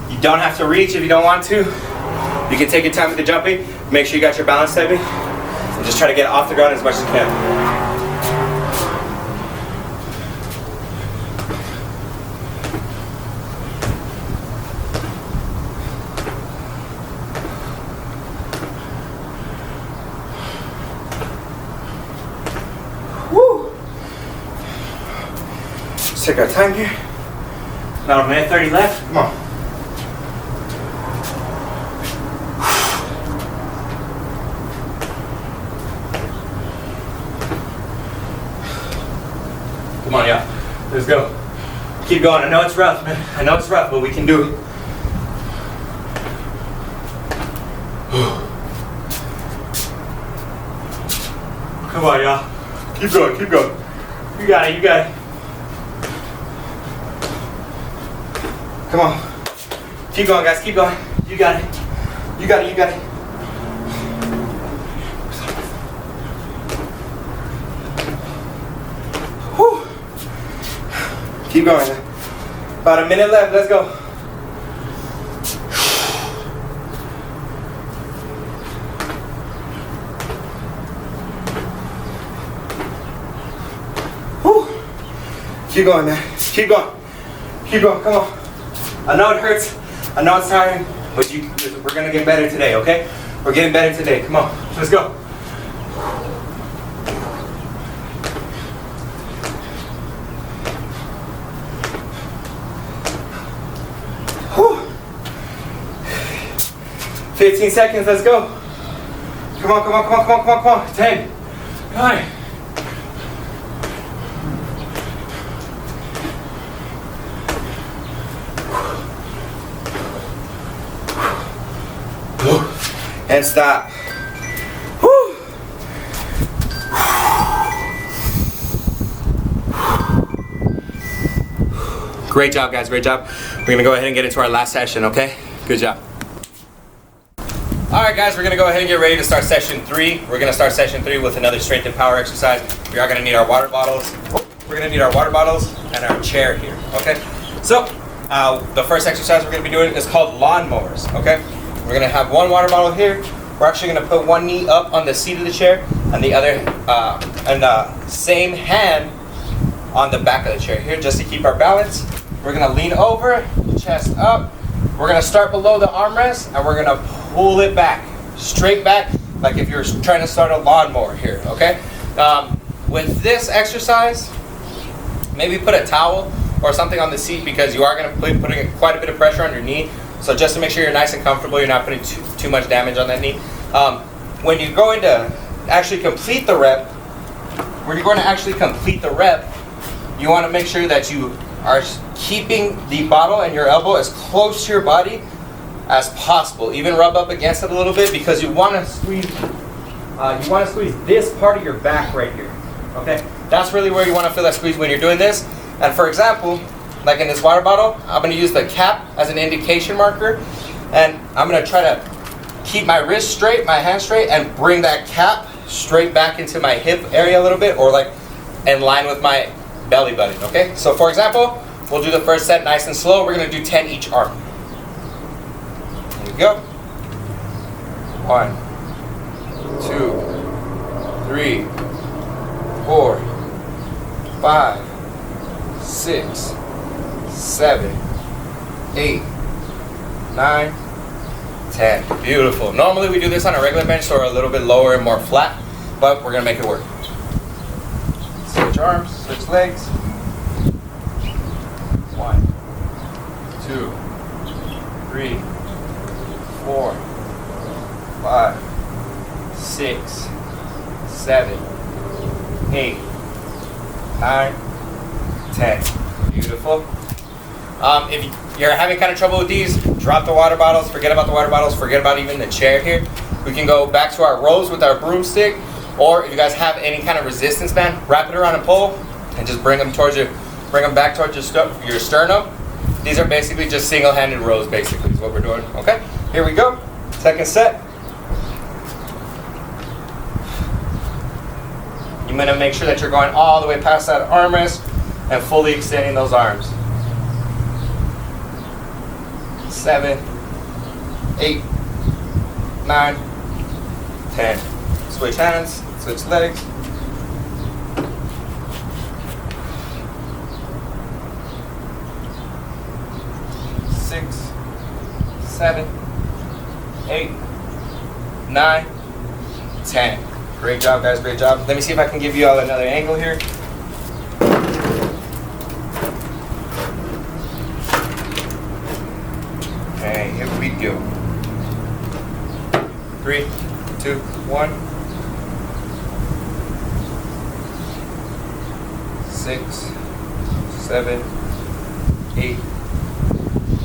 You don't have to reach if you don't want to. You can take your time with the jumping, make sure you got your balance steady, and just try to get off the ground as much as you can. Take our time here. About a minute 30 left. Come on. Come on, y'all. Let's go. Keep going. I know it's rough, man. I know it's rough, but we can do it. Come on, y'all. Keep going, keep going. You got it, you got it. Come on. Keep going, guys, keep going. You got it. You got it, you got it. Whew. Keep going. About a minute left, let's go. Keep going, man. Keep going. Keep going. Come on. I know it hurts. I know it's tiring, but we're gonna get better today, okay? We're getting better today. Come on. Let's go. Whew. 15 seconds. Let's go. Come on, come on, come on, come on, come on, come on. 10, 9. And stop. Whew. Great job, guys. Great job. We're gonna go ahead and get into our last session, okay? Good job. All right, guys, we're gonna go ahead and get ready to start session 3. We're gonna start session 3 with another strength and power exercise. We are gonna need our water bottles. We're gonna need our water bottles and our chair here, okay? So, the first exercise we're gonna be doing is called lawnmowers, okay? We're gonna have one water bottle here. We're actually gonna put one knee up on the seat of the chair and the other, same hand on the back of the chair here, just to keep our balance. We're gonna lean over, chest up. We're gonna start below the armrest and we're gonna pull it back, straight back, like if you're trying to start a lawnmower here, okay? With this exercise, maybe put a towel or something on the seat because you are gonna be putting quite a bit of pressure on your knee. So just to make sure you're nice and comfortable, you're not putting too much damage on that knee. When you're going to actually complete the rep, you want to make sure that you are keeping the bottle and your elbow as close to your body as possible. Even rub up against it a little bit because you want to squeeze. You want to squeeze this part of your back right here. Okay, that's really where you want to feel that squeeze when you're doing this. And for example, like in this water bottle, I'm going to use the cap as an indication marker, and I'm going to try to keep my wrist straight, my hand straight, and bring that cap straight back into my hip area a little bit, or like in line with my belly button, okay? So for example, we'll do the first set nice and slow. We're going to do 10 each arm. Here we go. 1, 2, 3, 4, 5, 6, 7, 8, 9, 10. Beautiful. Normally we do this on a regular bench, so we're a little bit lower and more flat, but we're gonna make it work. Switch arms, switch legs. 1, 2, 3, 4, 5, 6, 7, 8, 9, 10. Beautiful. If you're having kind of trouble with these, drop the water bottles, forget about the water bottles, forget about even the chair here. We can go back to our rows with our broomstick, or if you guys have any kind of resistance band, wrap it around a pole and just bring them back towards your sternum. These are basically just single-handed rows, basically, is what we're doing. Okay, here we go. Second set. You're gonna make sure that you're going all the way past that armrest and fully extending those arms. 7, 8, 9, 10. Switch hands, switch legs. 6, 7, 8, 9, 10. Great job, guys, great job. Let me see if I can give you all another angle here. Okay, here we go. 3, 2, 1. 6, 7, 8,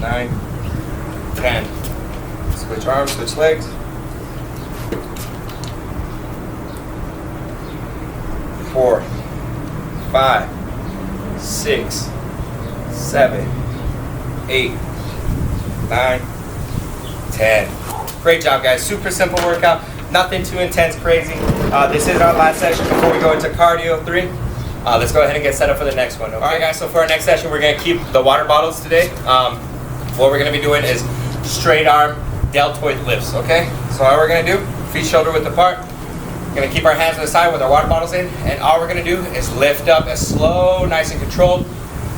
9, 10. Switch arms, switch legs. 4, 4, 5, 6, 7, 8, 9, 10. Great job, guys. Super simple workout. Nothing too intense, crazy. This is our last session before we go into cardio 3. Let's go ahead and get set up for the next one. Okay? All right, guys. So for our next session, we're gonna keep the water bottles today. What we're gonna be doing is straight arm deltoid lifts. Okay. So all we're gonna do, feet shoulder width apart. We're gonna keep our hands on the side with our water bottles in, and all we're gonna do is lift up as slow, nice and controlled,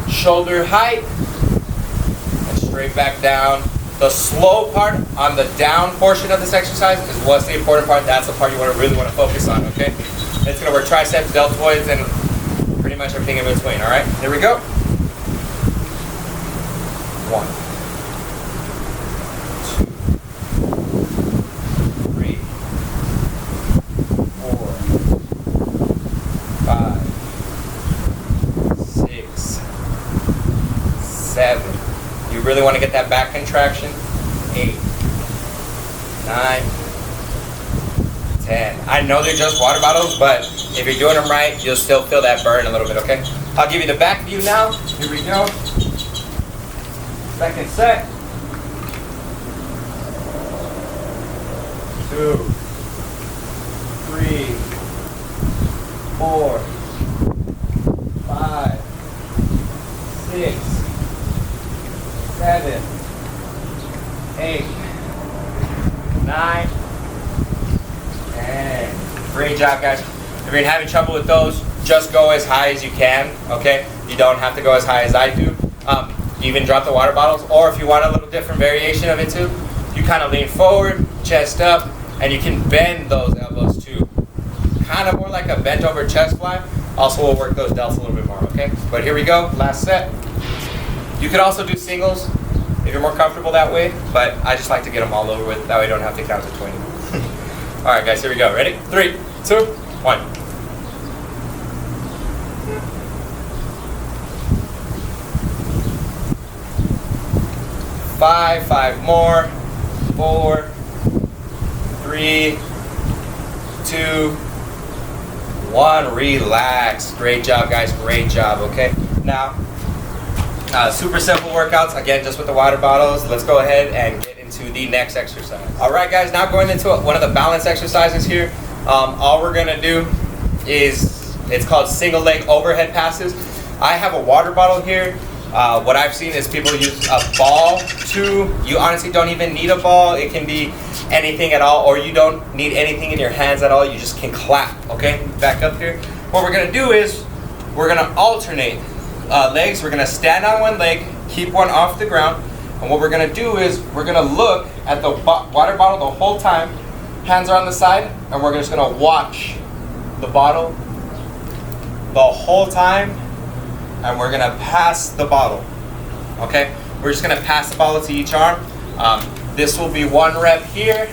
shoulder height, and straight back down. The slow part on the down portion of this exercise is what's the important part. That's the part you really want to focus on, okay? It's going to work triceps, deltoids, and pretty much everything in between, all right? Here we go. 1, 2, 3, 4, 5, 6, 7. You really want to get that back contraction. 8, 9, 10. I know they're just water bottles, but if you're doing them right, you'll still feel that burn a little bit, okay? I'll give you the back view now. Here we go. Second set. 2, 3, 4, 5, 6, 7, 8, 9, 10. Great job, guys. If you're having trouble with those, just go as high as you can, okay? You don't have to go as high as I do. Even drop the water bottles, or if you want a little different variation of it too, you kind of lean forward, chest up, and you can bend those elbows too. Kind of more like a bent over chest fly. Also, we'll work those delts a little bit more, okay? But here we go, last set. You could also do singles if you're more comfortable that way, but I just like to get them all over with. That way I don't have to count to 20. All right, guys, here we go. Ready? 3, 2, 1. Five more. 4, 3, 2, 1. Relax. Great job, guys. Great job, okay? Now, super simple workouts, again, just with the water bottles. Let's go ahead and get into the next exercise. All right, guys, now going into one of the balance exercises here. All we're gonna do is, it's called single leg overhead passes. I have a water bottle here. What I've seen is people use a ball too. You honestly don't even need a ball. It can be anything at all, or you don't need anything in your hands at all. You just can clap, okay? Back up here. What we're gonna do is, we're gonna alternate legs. We're gonna stand on one leg, keep one off the ground, and what we're gonna do is we're gonna look at the water bottle the whole time. Hands are on the side, and we're just gonna watch the bottle the whole time, and we're gonna pass the bottle. Okay? We're just gonna pass the bottle to each arm. This will be 1 rep here.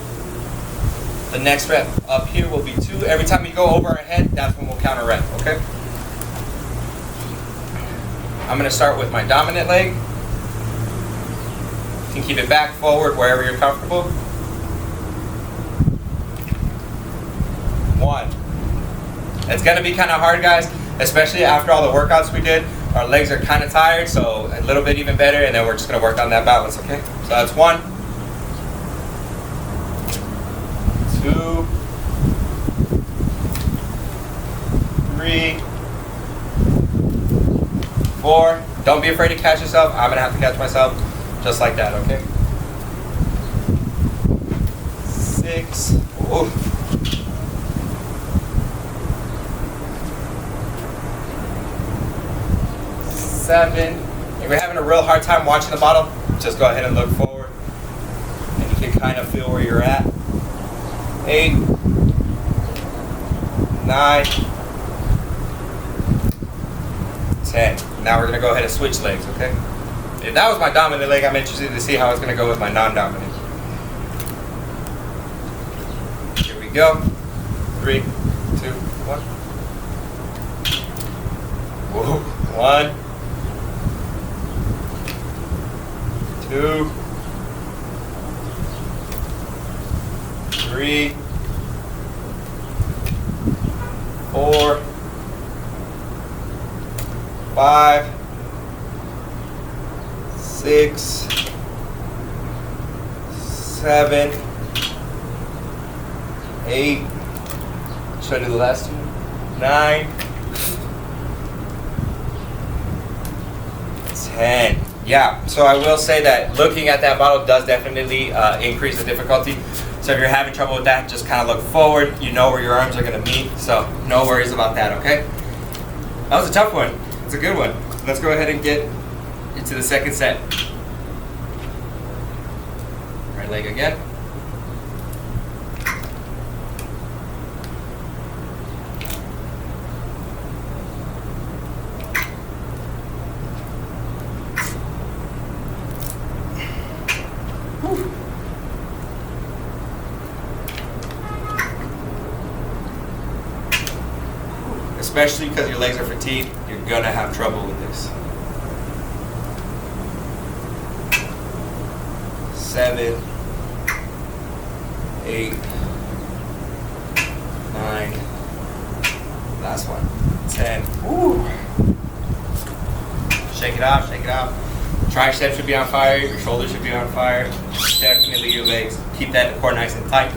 The next rep up here will be 2. Every time we go over our head, that's when we'll count a rep. Okay? I'm going to start with my dominant leg. You can keep it back, forward, wherever you're comfortable. 1. It's going to be kind of hard, guys, especially after all the workouts we did. Our legs are kind of tired, so a little bit even better, and then we're just going to work on that balance, okay? So that's 1. 2. 3. 4. Don't be afraid to catch yourself. I'm gonna have to catch myself just like that, okay? 6. Ooh. 7. If you're having a real hard time watching the bottle, just go ahead and look forward, and you can kind of feel where you're at. 8. 9. 10. Now we're going to go ahead and switch legs, okay? If that was my dominant leg, I'm interested to see how it's going to go with my non-dominant. Here we go. 3, 2, 1. Whoa. 1, 2, 3, 4, 5, 6, 7, 8. Should I do the last two? 9, 10. Yeah, so I will say that looking at that bottle does definitely increase the difficulty. So if you're having trouble with that, just kind of look forward. You know where your arms are going to meet, so no worries about that, okay? That was a tough one. It's a good one. Let's go ahead and get into the second set. Right leg again. Especially because your legs are fatigued, you're gonna have trouble with this. 7, 8, 9, last one, 10. Woo. Shake it out, shake it out. Tricep should be on fire, your shoulders should be on fire, definitely your legs. Keep that core nice and tight.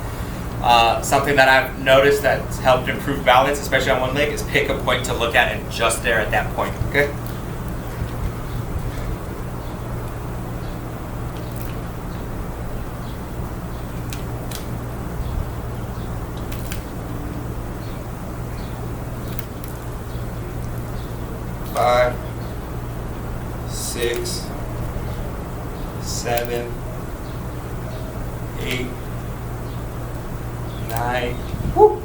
Something that I've noticed that's helped improve balance, especially on one leg, is pick a point to look at and just there at that point, okay? Five, 6, 7, 8, 9, woo,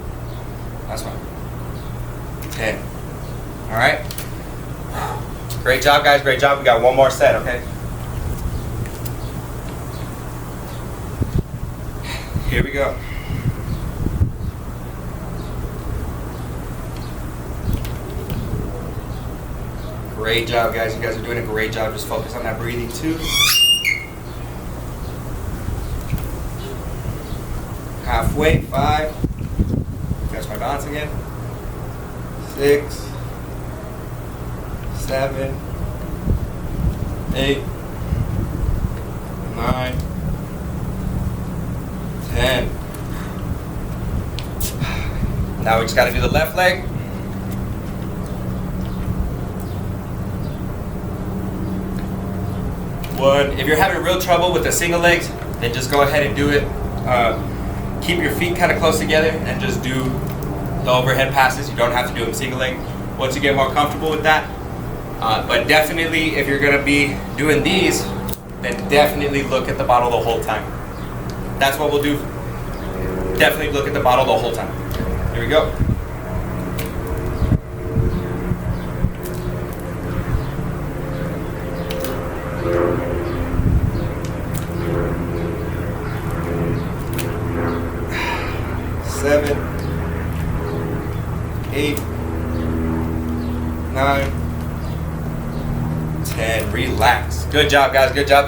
last one, 10. All right, great job, guys, great job. We got one more set, okay? Here we go. Great job, guys. You guys are doing a great job. Just focus on that breathing too. Halfway, 5. Catch my balance again. 6, 7, 8, 9, 10. Now we just got to do the left leg. If you're having real trouble with the single legs, then just go ahead and do it. Keep your feet kind of close together and just do the overhead passes. You don't have to do them single leg once you get more comfortable with that. But definitely, if you're going to be doing these, then definitely look at the bottle the whole time. That's what we'll do. Definitely look at the bottle the whole time. Here we go. Seven, 8, 9, 10. Relax. Good job, guys. Good job.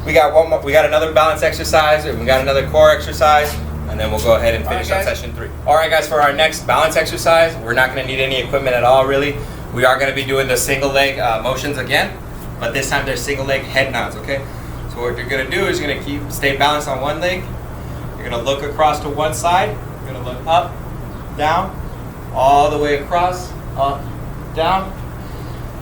We got one more. We got another balance exercise, and we got another core exercise, and then we'll go ahead and finish up session 3. All right, guys. For our next balance exercise, we're not going to need any equipment at all, really. We are going to be doing the single leg motions again, but this time they're single leg head nods. Okay. So what you're going to do is you're going to stay balanced on one leg. You're going to look across to one side. You're going to look up, down, all the way across, up, down,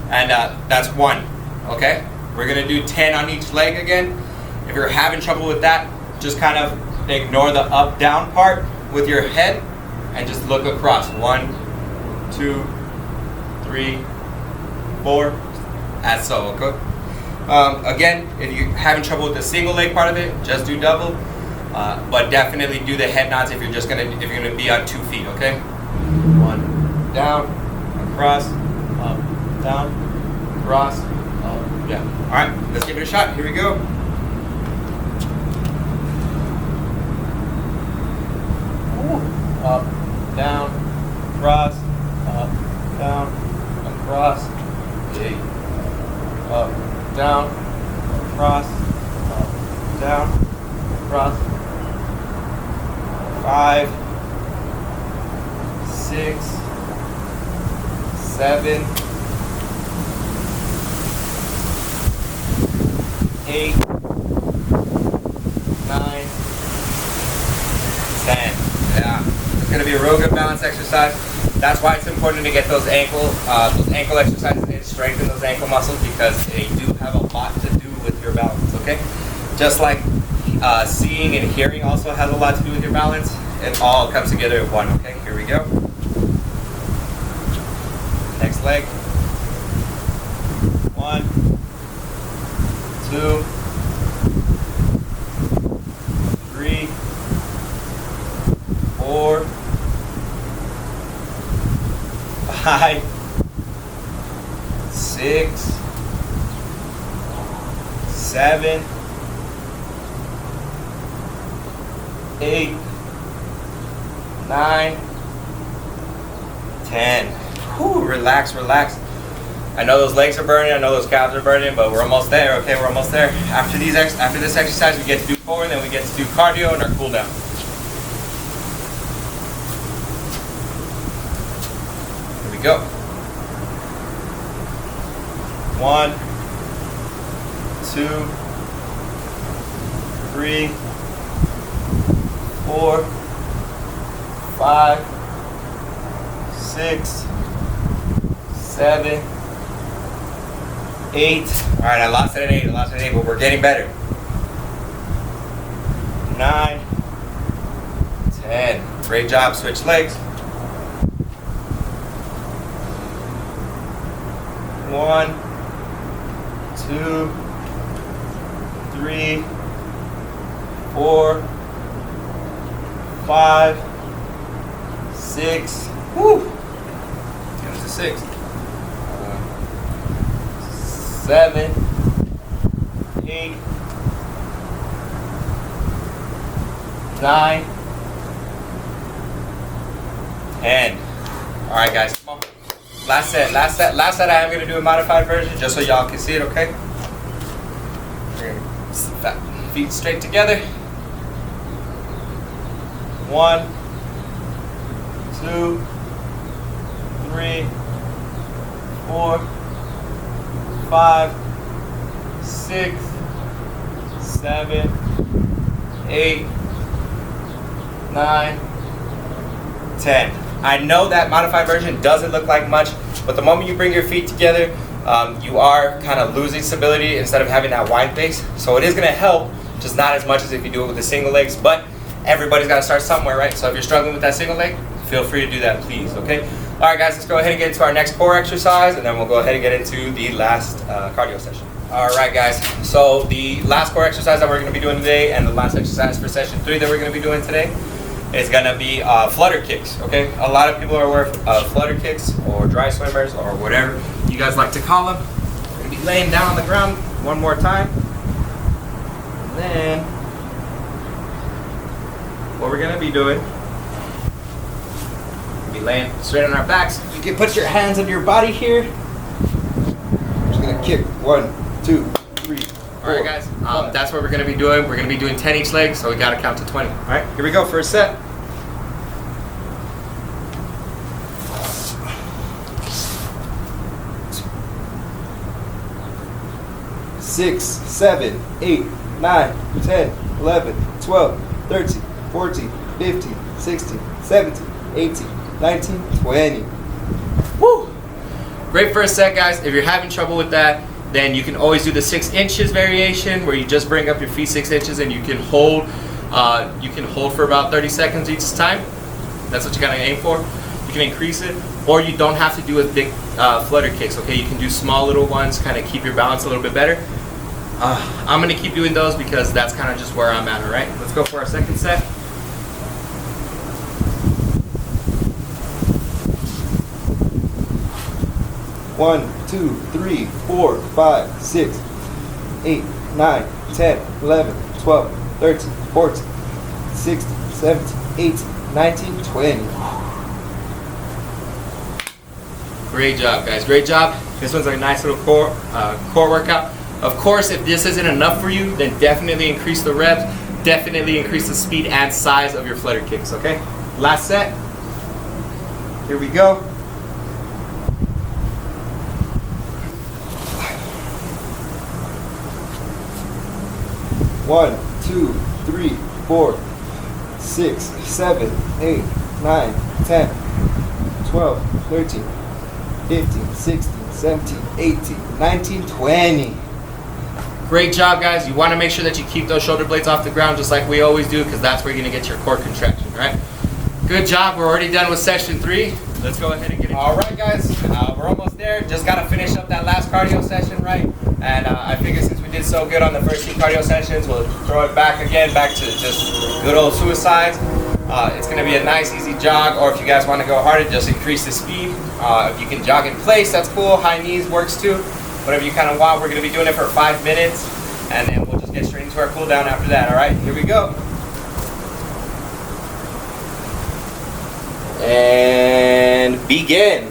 and that's 1, okay? We're going to do 10 on each leg again. If you're having trouble with that, just kind of ignore the up, down part with your head and just look across. 1, 2, 3, 4, as so, okay? Again, if you're having trouble with the single leg part of it, just do double. But definitely do the head nods if you're gonna be on 2 feet, okay? 1, down, across, up, down, across, up, down. All right, let's give it a shot. Here we go. Up, down, across, up, down, across, 8, up, down, across, up, down, across. 5, 6, 7, 8, 9, 10. Yeah, it's gonna be a real good balance exercise. That's why it's important to get those ankle exercises in, strengthen those ankle muscles, because they do have a lot to do with your balance. Okay, just like seeing and hearing also has a lot to do with your balance. It all comes together in one. Okay, here we go. Next leg. 1, 2, 3, 4, 5, 6, 7, 8, 9, 10. Whew, relax, relax. I know those legs are burning, I know those calves are burning, but we're almost there, okay? We're almost there. After this exercise, we get to do 4, and then we get to do cardio and our cool down. Here we go. 1, 2, 3, 4, 5, 6, 7, 8. All right, I lost it at 8. But we're getting better. 9, 10. Great job. Switch legs. 1, 2, 3, 4, 5, 6. Woo! There's a 6. 7, 8, 9, 10. All right, guys, come on. Last set. I am gonna do a modified version just so y'all can see it. Okay. We're gonna sit that feet straight together. 1, 2, 3, 4, 5, 6, 7, 8, 9, 10. I know that modified version doesn't look like much, but the moment you bring your feet together, you are kind of losing stability instead of having that wide base. So it is going to help, just not as much as if you do it with the single legs, but everybody's got to start somewhere, right? So if you're struggling with that single leg, feel free to do that, please, okay? All right, guys, let's go ahead and get into our next core exercise, and then we'll go ahead and get into the last cardio session. All right, guys, so the last core exercise that we're going to be doing today, and the last exercise for session 3 that we're going to be doing today, is going to be flutter kicks, okay? A lot of people are aware of flutter kicks, or dry swimmers, or whatever you guys like to call them. We're going to be laying down on the ground one more time. And then what we're going to be doing, be laying straight on our backs. You can put your hands on your body here. We're just going to kick 1, 2, 3, 4. All right, guys, that's what we're going to be doing. We're going to be doing 10 each leg, so we got to count to 20. All right, here we go. First set. 6, 7, 8, 9, 10, 11, 12, 13, 14, 15, 16, 17, 18, 19, 20. Woo! Great first set, guys. If you're having trouble with that, then you can always do the 6 inches variation, where you just bring up your feet 6 inches and you can hold for about 30 seconds each time. That's what you gotta aim for. You can increase it, or you don't have to do a big flutter kicks, okay? You can do small little ones, kind of keep your balance a little bit better. I'm gonna keep doing those because that's kind of just where I'm at, all right? Let's go for our second set. 1, 2, 3, 4, 5, 6, 8, 9, 10, 11, 12, 13, 14, 16, 17, 18, 19, 20. Great job, guys. Great job. This one's a nice little core workout. Of course, if this isn't enough for you, then definitely increase the reps. Definitely increase the speed and size of your flutter kicks, okay? Last set. Here we go. 1, 1, 2, 3, 4, 6, 7, 8, 9, 10, 12, 13, 15, 16, 17, 18, 19, 20. Great job, guys. You want to make sure that you keep those shoulder blades off the ground just like we always do, because that's where you're going to get your core contraction, right? Good job. We're already done with session 3. Let's go ahead and get it. All right, guys. We're almost there. Just got to finish up that last cardio session, right? And I figure since we did so good on the first 2 cardio sessions, we'll throw it back again, back to just good old suicides. It's going to be a nice, easy jog, or if you guys want to go harder, just increase the speed. If you can jog in place, that's cool. High knees works too. Whatever you kind of want. We're going to be doing it for 5 minutes, and then we'll just get straight into our cool down after that. All right, here we go. And begin.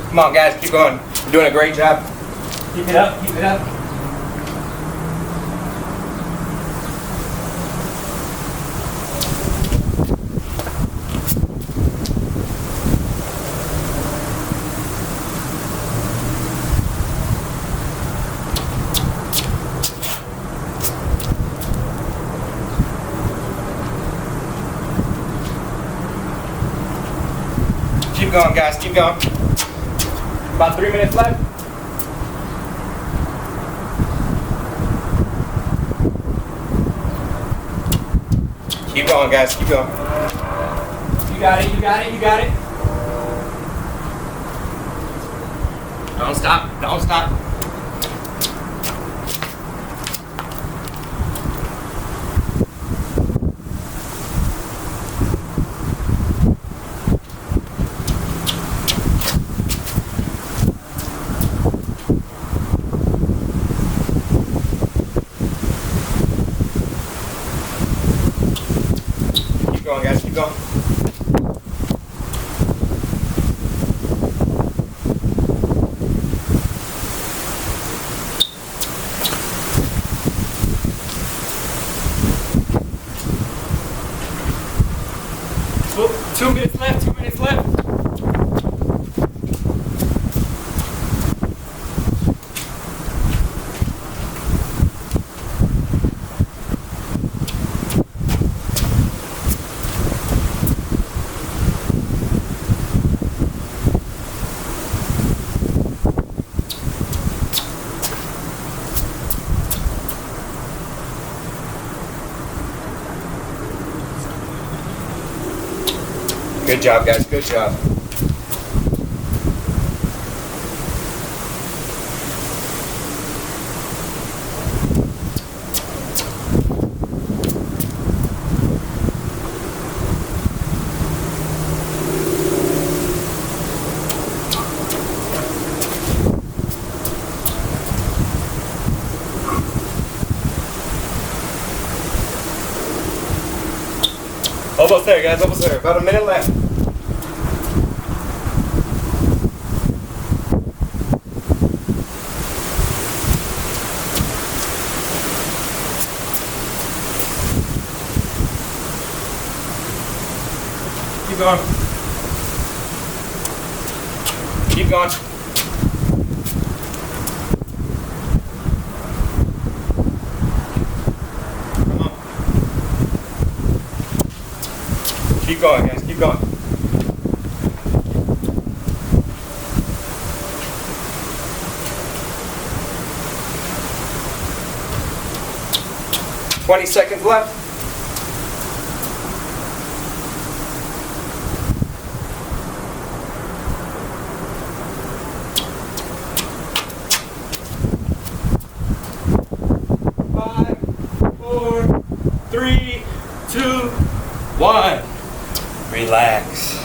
Come on, guys, keep going. You're doing a great job. Keep it up, keep it up. Keep going, guys, keep going. About 3 minutes left. Keep going, guys, keep going. You got it, you got it, you got it. Don't stop, don't stop. Keep going, guys, keep going. Oh, 2 minutes left, 2 minutes left. Good job, guys. Good job. Almost there, guys. Almost there. About a minute left. keep going. Keep going. Come on. Keep going, guys, keep going. $20 seconds left. Five, four, three, two, one. Relax.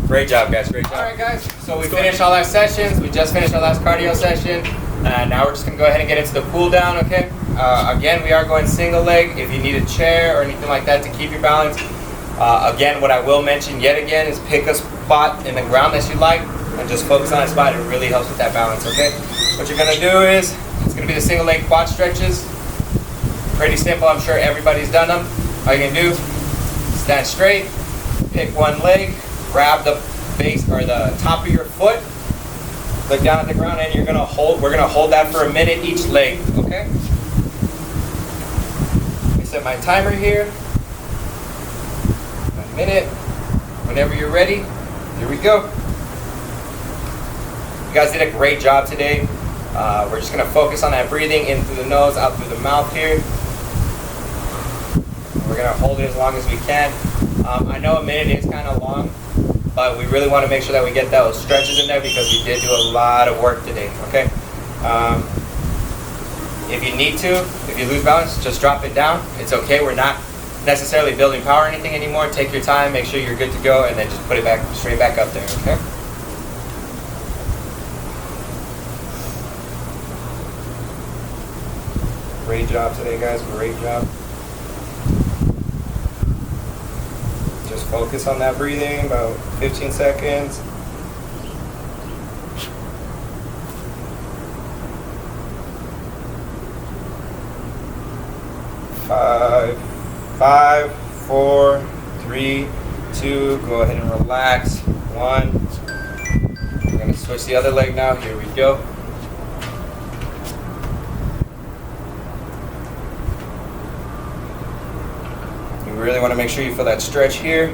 Great job, guys. Great job. All right, guys. So we finished all our sessions. We just finished our last cardio session. And now we're just going to go ahead and get into the cool down, okay? Again, we are going single leg. If you need a chair or anything like that to keep your balance. Again, what I will mention yet again is pick a spot in the ground that you like and just focus on that spot. It really helps with that balance, okay? What you're going to do is, it's going to be the single leg quad stretches. Pretty simple. I'm sure everybody's done them. All you can do, stand straight, pick one leg, grab the base or the top of your foot, look down at the ground, and we're gonna hold that for a minute each leg, okay? Let me set my timer here. A minute. Whenever you're ready, here we go. You guys did a great job today. We're just gonna focus on that breathing in through the nose, out through the mouth here. We're gonna hold it as long as we can. I know a minute is kind of long, but we really want to make sure that we get those stretches in there because we did do a lot of work today, okay? If you need to, if you lose balance, just drop it down. It's okay. We're not necessarily building power or anything anymore. Take your time, make sure you're good to go, and then just put it back straight back up there, okay? Great job today, guys. Great job. Just focus on that breathing, about 15 seconds. Five, four, three, two, go ahead and relax. One. We're gonna switch the other leg now. Here we go. You really want to make sure you feel that stretch here.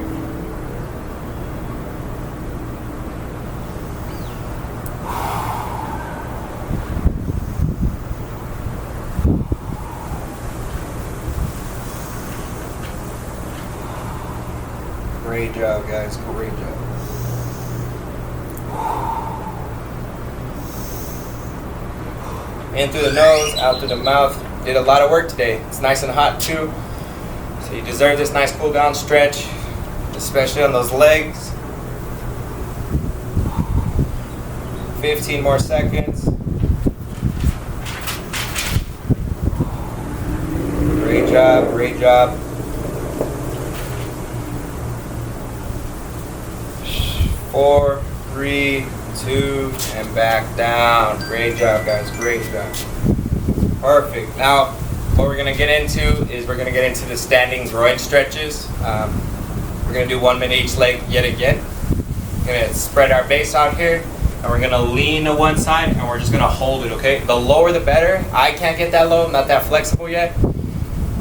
Great job, guys. Great job. In through the nose, out through the mouth. Did a lot of work today. It's nice and hot too. So you deserve this nice cool down stretch, especially on those legs. 15 more seconds. Great job, great job. 4, 3, 2, and back down. Great job, guys, great job. Perfect. Now, what we're going to get into is we're going to get into the standing groin stretches. We're going to do 1 minute each leg yet again. We're going to spread our base out here, and we're going to lean to one side, and we're just going to hold it, okay? The lower the better. I can't get that low. I'm not that flexible yet.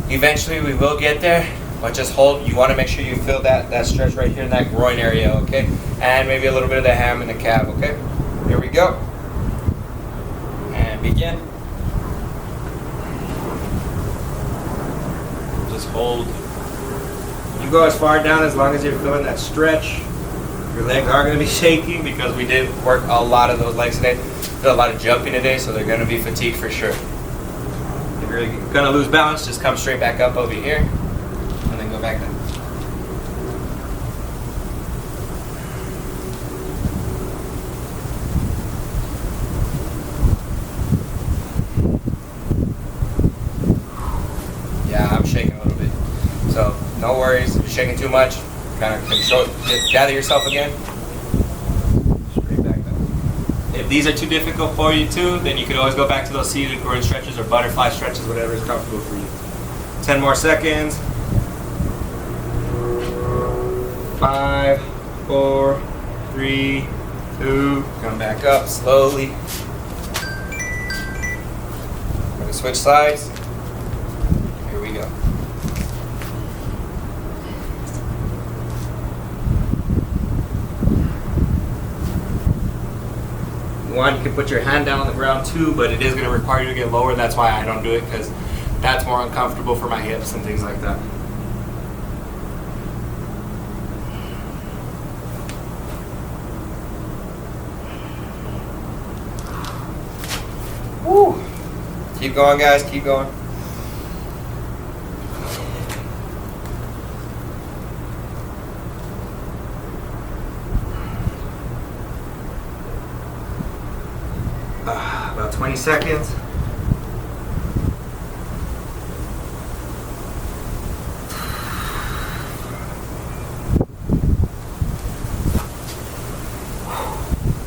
Eventually, we will get there, but just hold. You want to make sure you feel that stretch right here in that groin area, okay? And maybe a little bit of the ham and the calf, okay? Here we go. And begin. Just hold. You go as far down as long as you're feeling that stretch. Your legs are going to be shaking because we did work a lot of those legs today. Did a lot of jumping today, so they're going to be fatigued for sure. If you're going to lose balance, just come straight back up over here and then go back down. Yeah, I'm shaking a little bit. So no worries if you're shaking too much. Kind of control, gather yourself again. Straight back down. If these are too difficult for you too, then you could always go back to those seated groin stretches or butterfly stretches, whatever is comfortable for you. 10 more seconds. 5, 4, 3, 2, come back up slowly. I'm gonna switch sides. Here we go. One, you can put your hand down on the ground too, but it is going to require you to get lower. That's why I don't do it, because that's more uncomfortable for my hips and things like that. Woo! Keep going, guys. Keep going. About 20 seconds.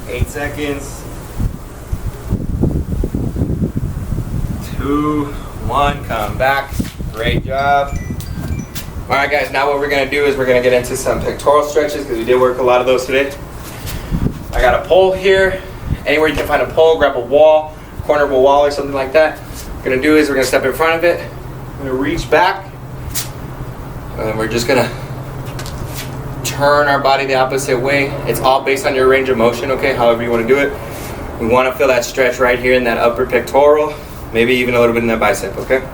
Eight seconds. 2, 1, come back. Great job. All right, guys, now what we're gonna do is we're gonna get into some pectoral stretches because we did work a lot of those today. I got a pole here. Anywhere you can find a pole, grab a wall, corner of a wall or something like that. What we're gonna do is we're gonna step in front of it. We're gonna reach back. And we're just gonna turn our body the opposite way. It's all based on your range of motion, okay? However you wanna do it. We wanna feel that stretch right here in that upper pectoral, maybe even a little bit in that bicep, okay?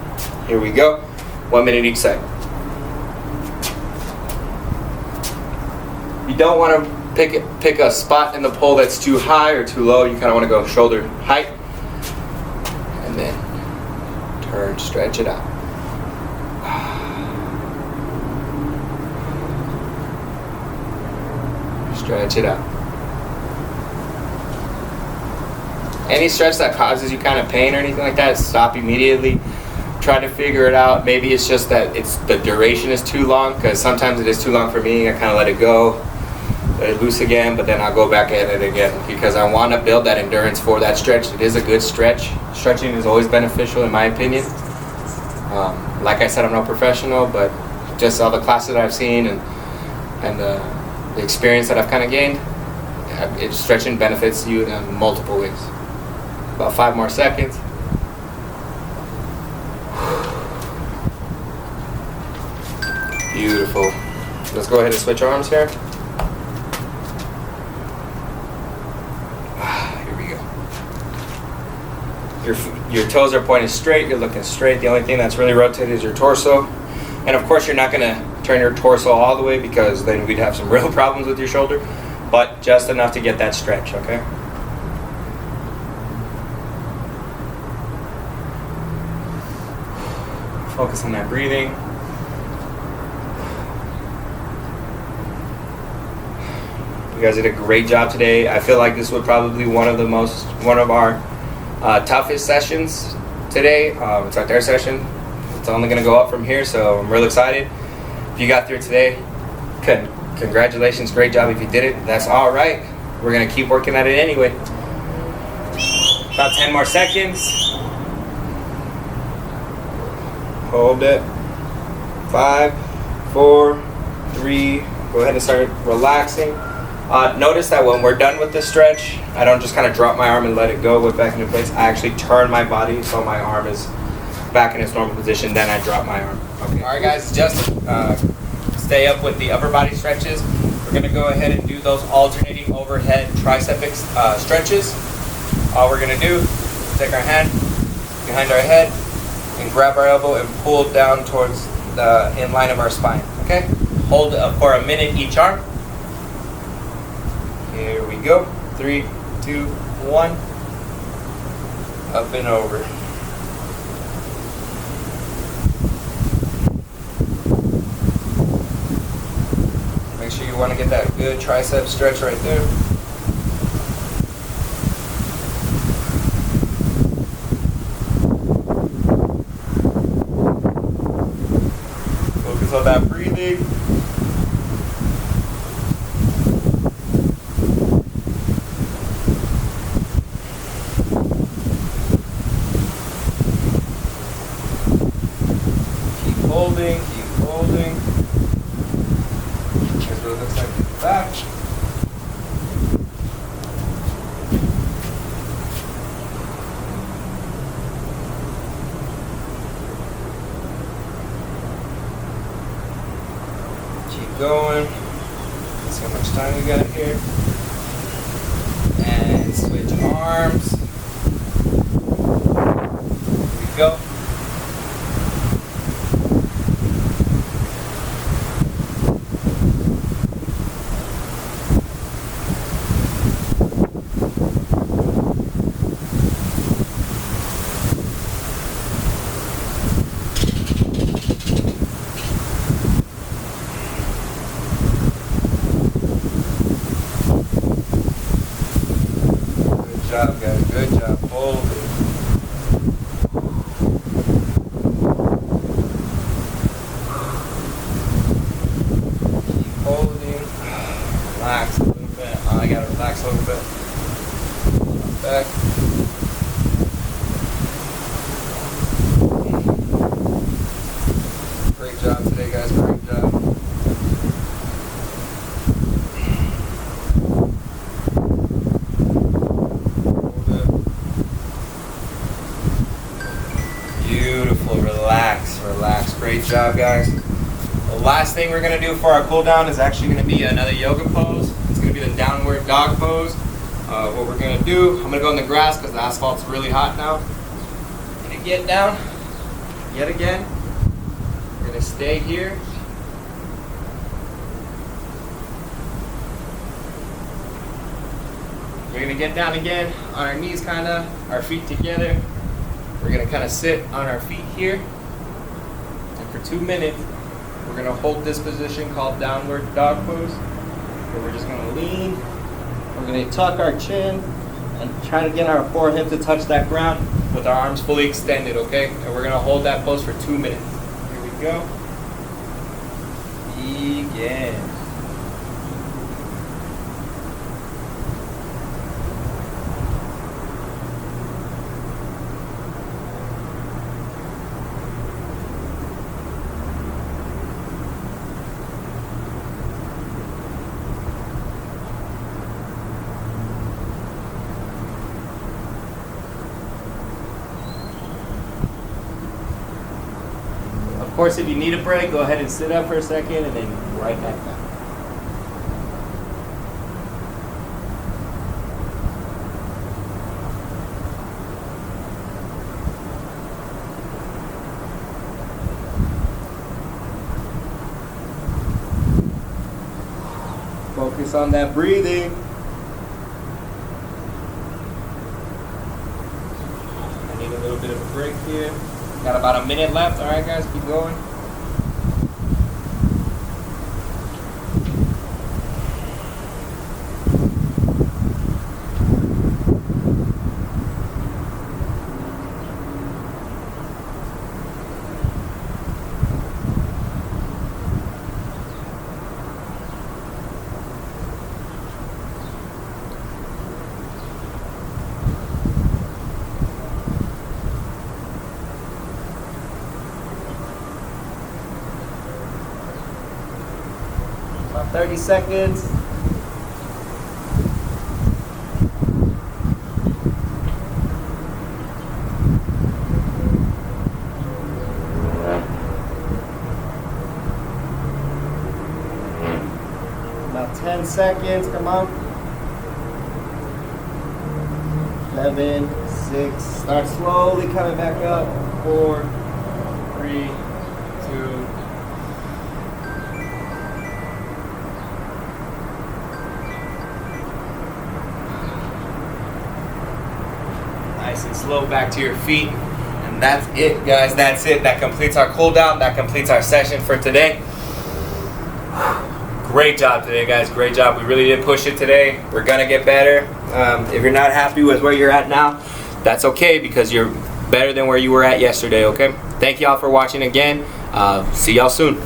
Here we go. 1 minute each side. You don't wanna pick a spot in the pole that's too high or too low. You kind of want to go shoulder height. And then turn, stretch it out. Stretch it out. Any stretch that causes you kind of pain or anything like that, stop immediately. Try to figure it out. Maybe it's just that the duration is too long, because sometimes it is too long for me. I kind of let it go. Let it loose again, but then I'll go back at it again because I want to build that endurance for that stretch. It is a good stretch. Stretching is always beneficial in my opinion. Like I said, I'm no professional, but just all the classes that I've seen and the experience that I've kind of gained, stretching benefits you in multiple ways. About 5 more seconds. Beautiful. Let's go ahead and switch arms here. Your toes are pointed straight, you're looking straight. The only thing that's really rotated is your torso. And of course you're not gonna turn your torso all the way because then we'd have some real problems with your shoulder, but just enough to get that stretch, okay? Focus on that breathing. You guys did a great job today. I feel like this was probably one of our toughest sessions today. It's our third session. It's only going to go up from here, so I'm real excited. If you got through today, congratulations, great job. If you did it, that's all right. We're going to keep working at it anyway. About 10 more seconds. Hold it. 5, 4, 3. Go ahead and start relaxing. Notice that when we're done with this stretch, I don't just kind of drop my arm and let it go back into place. I actually turn my body so my arm is back in its normal position, then I drop my arm. Okay. All right, guys, just stay up with the upper body stretches. We're gonna go ahead and do those alternating overhead tricep stretches. All we're gonna do, take our hand behind our head and grab our elbow and pull down towards the in line of our spine, okay? Hold for a minute each arm. Here we go. 3, 2, 1. Up and over. Make sure you want to get that good tricep stretch right there. Focus on that breathing. back here. And switch arms. Here we go. Good job, guys. Good job. Hold it. Keep holding. Relax a little bit. Oh, I gotta relax a little bit. Back. Great job today, guys. Great job. Beautiful. Relax, relax. Great job, guys. The last thing we're gonna do for our cool down is actually gonna be another yoga pose. It's gonna be the downward dog pose. What we're gonna do, I'm gonna go in the grass because the asphalt's really hot now. I'm gonna get down yet again. We're gonna stay here. We're gonna get down again on our knees, kinda, our feet together. We're gonna kind of sit on our feet here, and for 2 minutes, we're gonna hold this position called downward dog pose, where we're just gonna lean. We're gonna tuck our chin and try to get our forehead to touch that ground with our arms fully extended, okay? And we're gonna hold that pose for 2 minutes. Here we go. Begin. Of course, if you need a break, go ahead and sit up for a second and then right back down. Focus on that breathing. I need a little bit of a break here. Got about a minute left. All right, guys, keep going. About 30 seconds. About 10 seconds, come on. 11, 6, start slowly coming back up. 4, 3, 2, nice and slow back to your feet. And that's it, guys. That's it. That completes our cool down. That completes our session for today. Great job today, guys. Great job. We really did push it today. We're going to get better. If you're not happy with where you're at now, that's okay because you're better than where you were at yesterday, okay? Thank y'all for watching again. See y'all soon.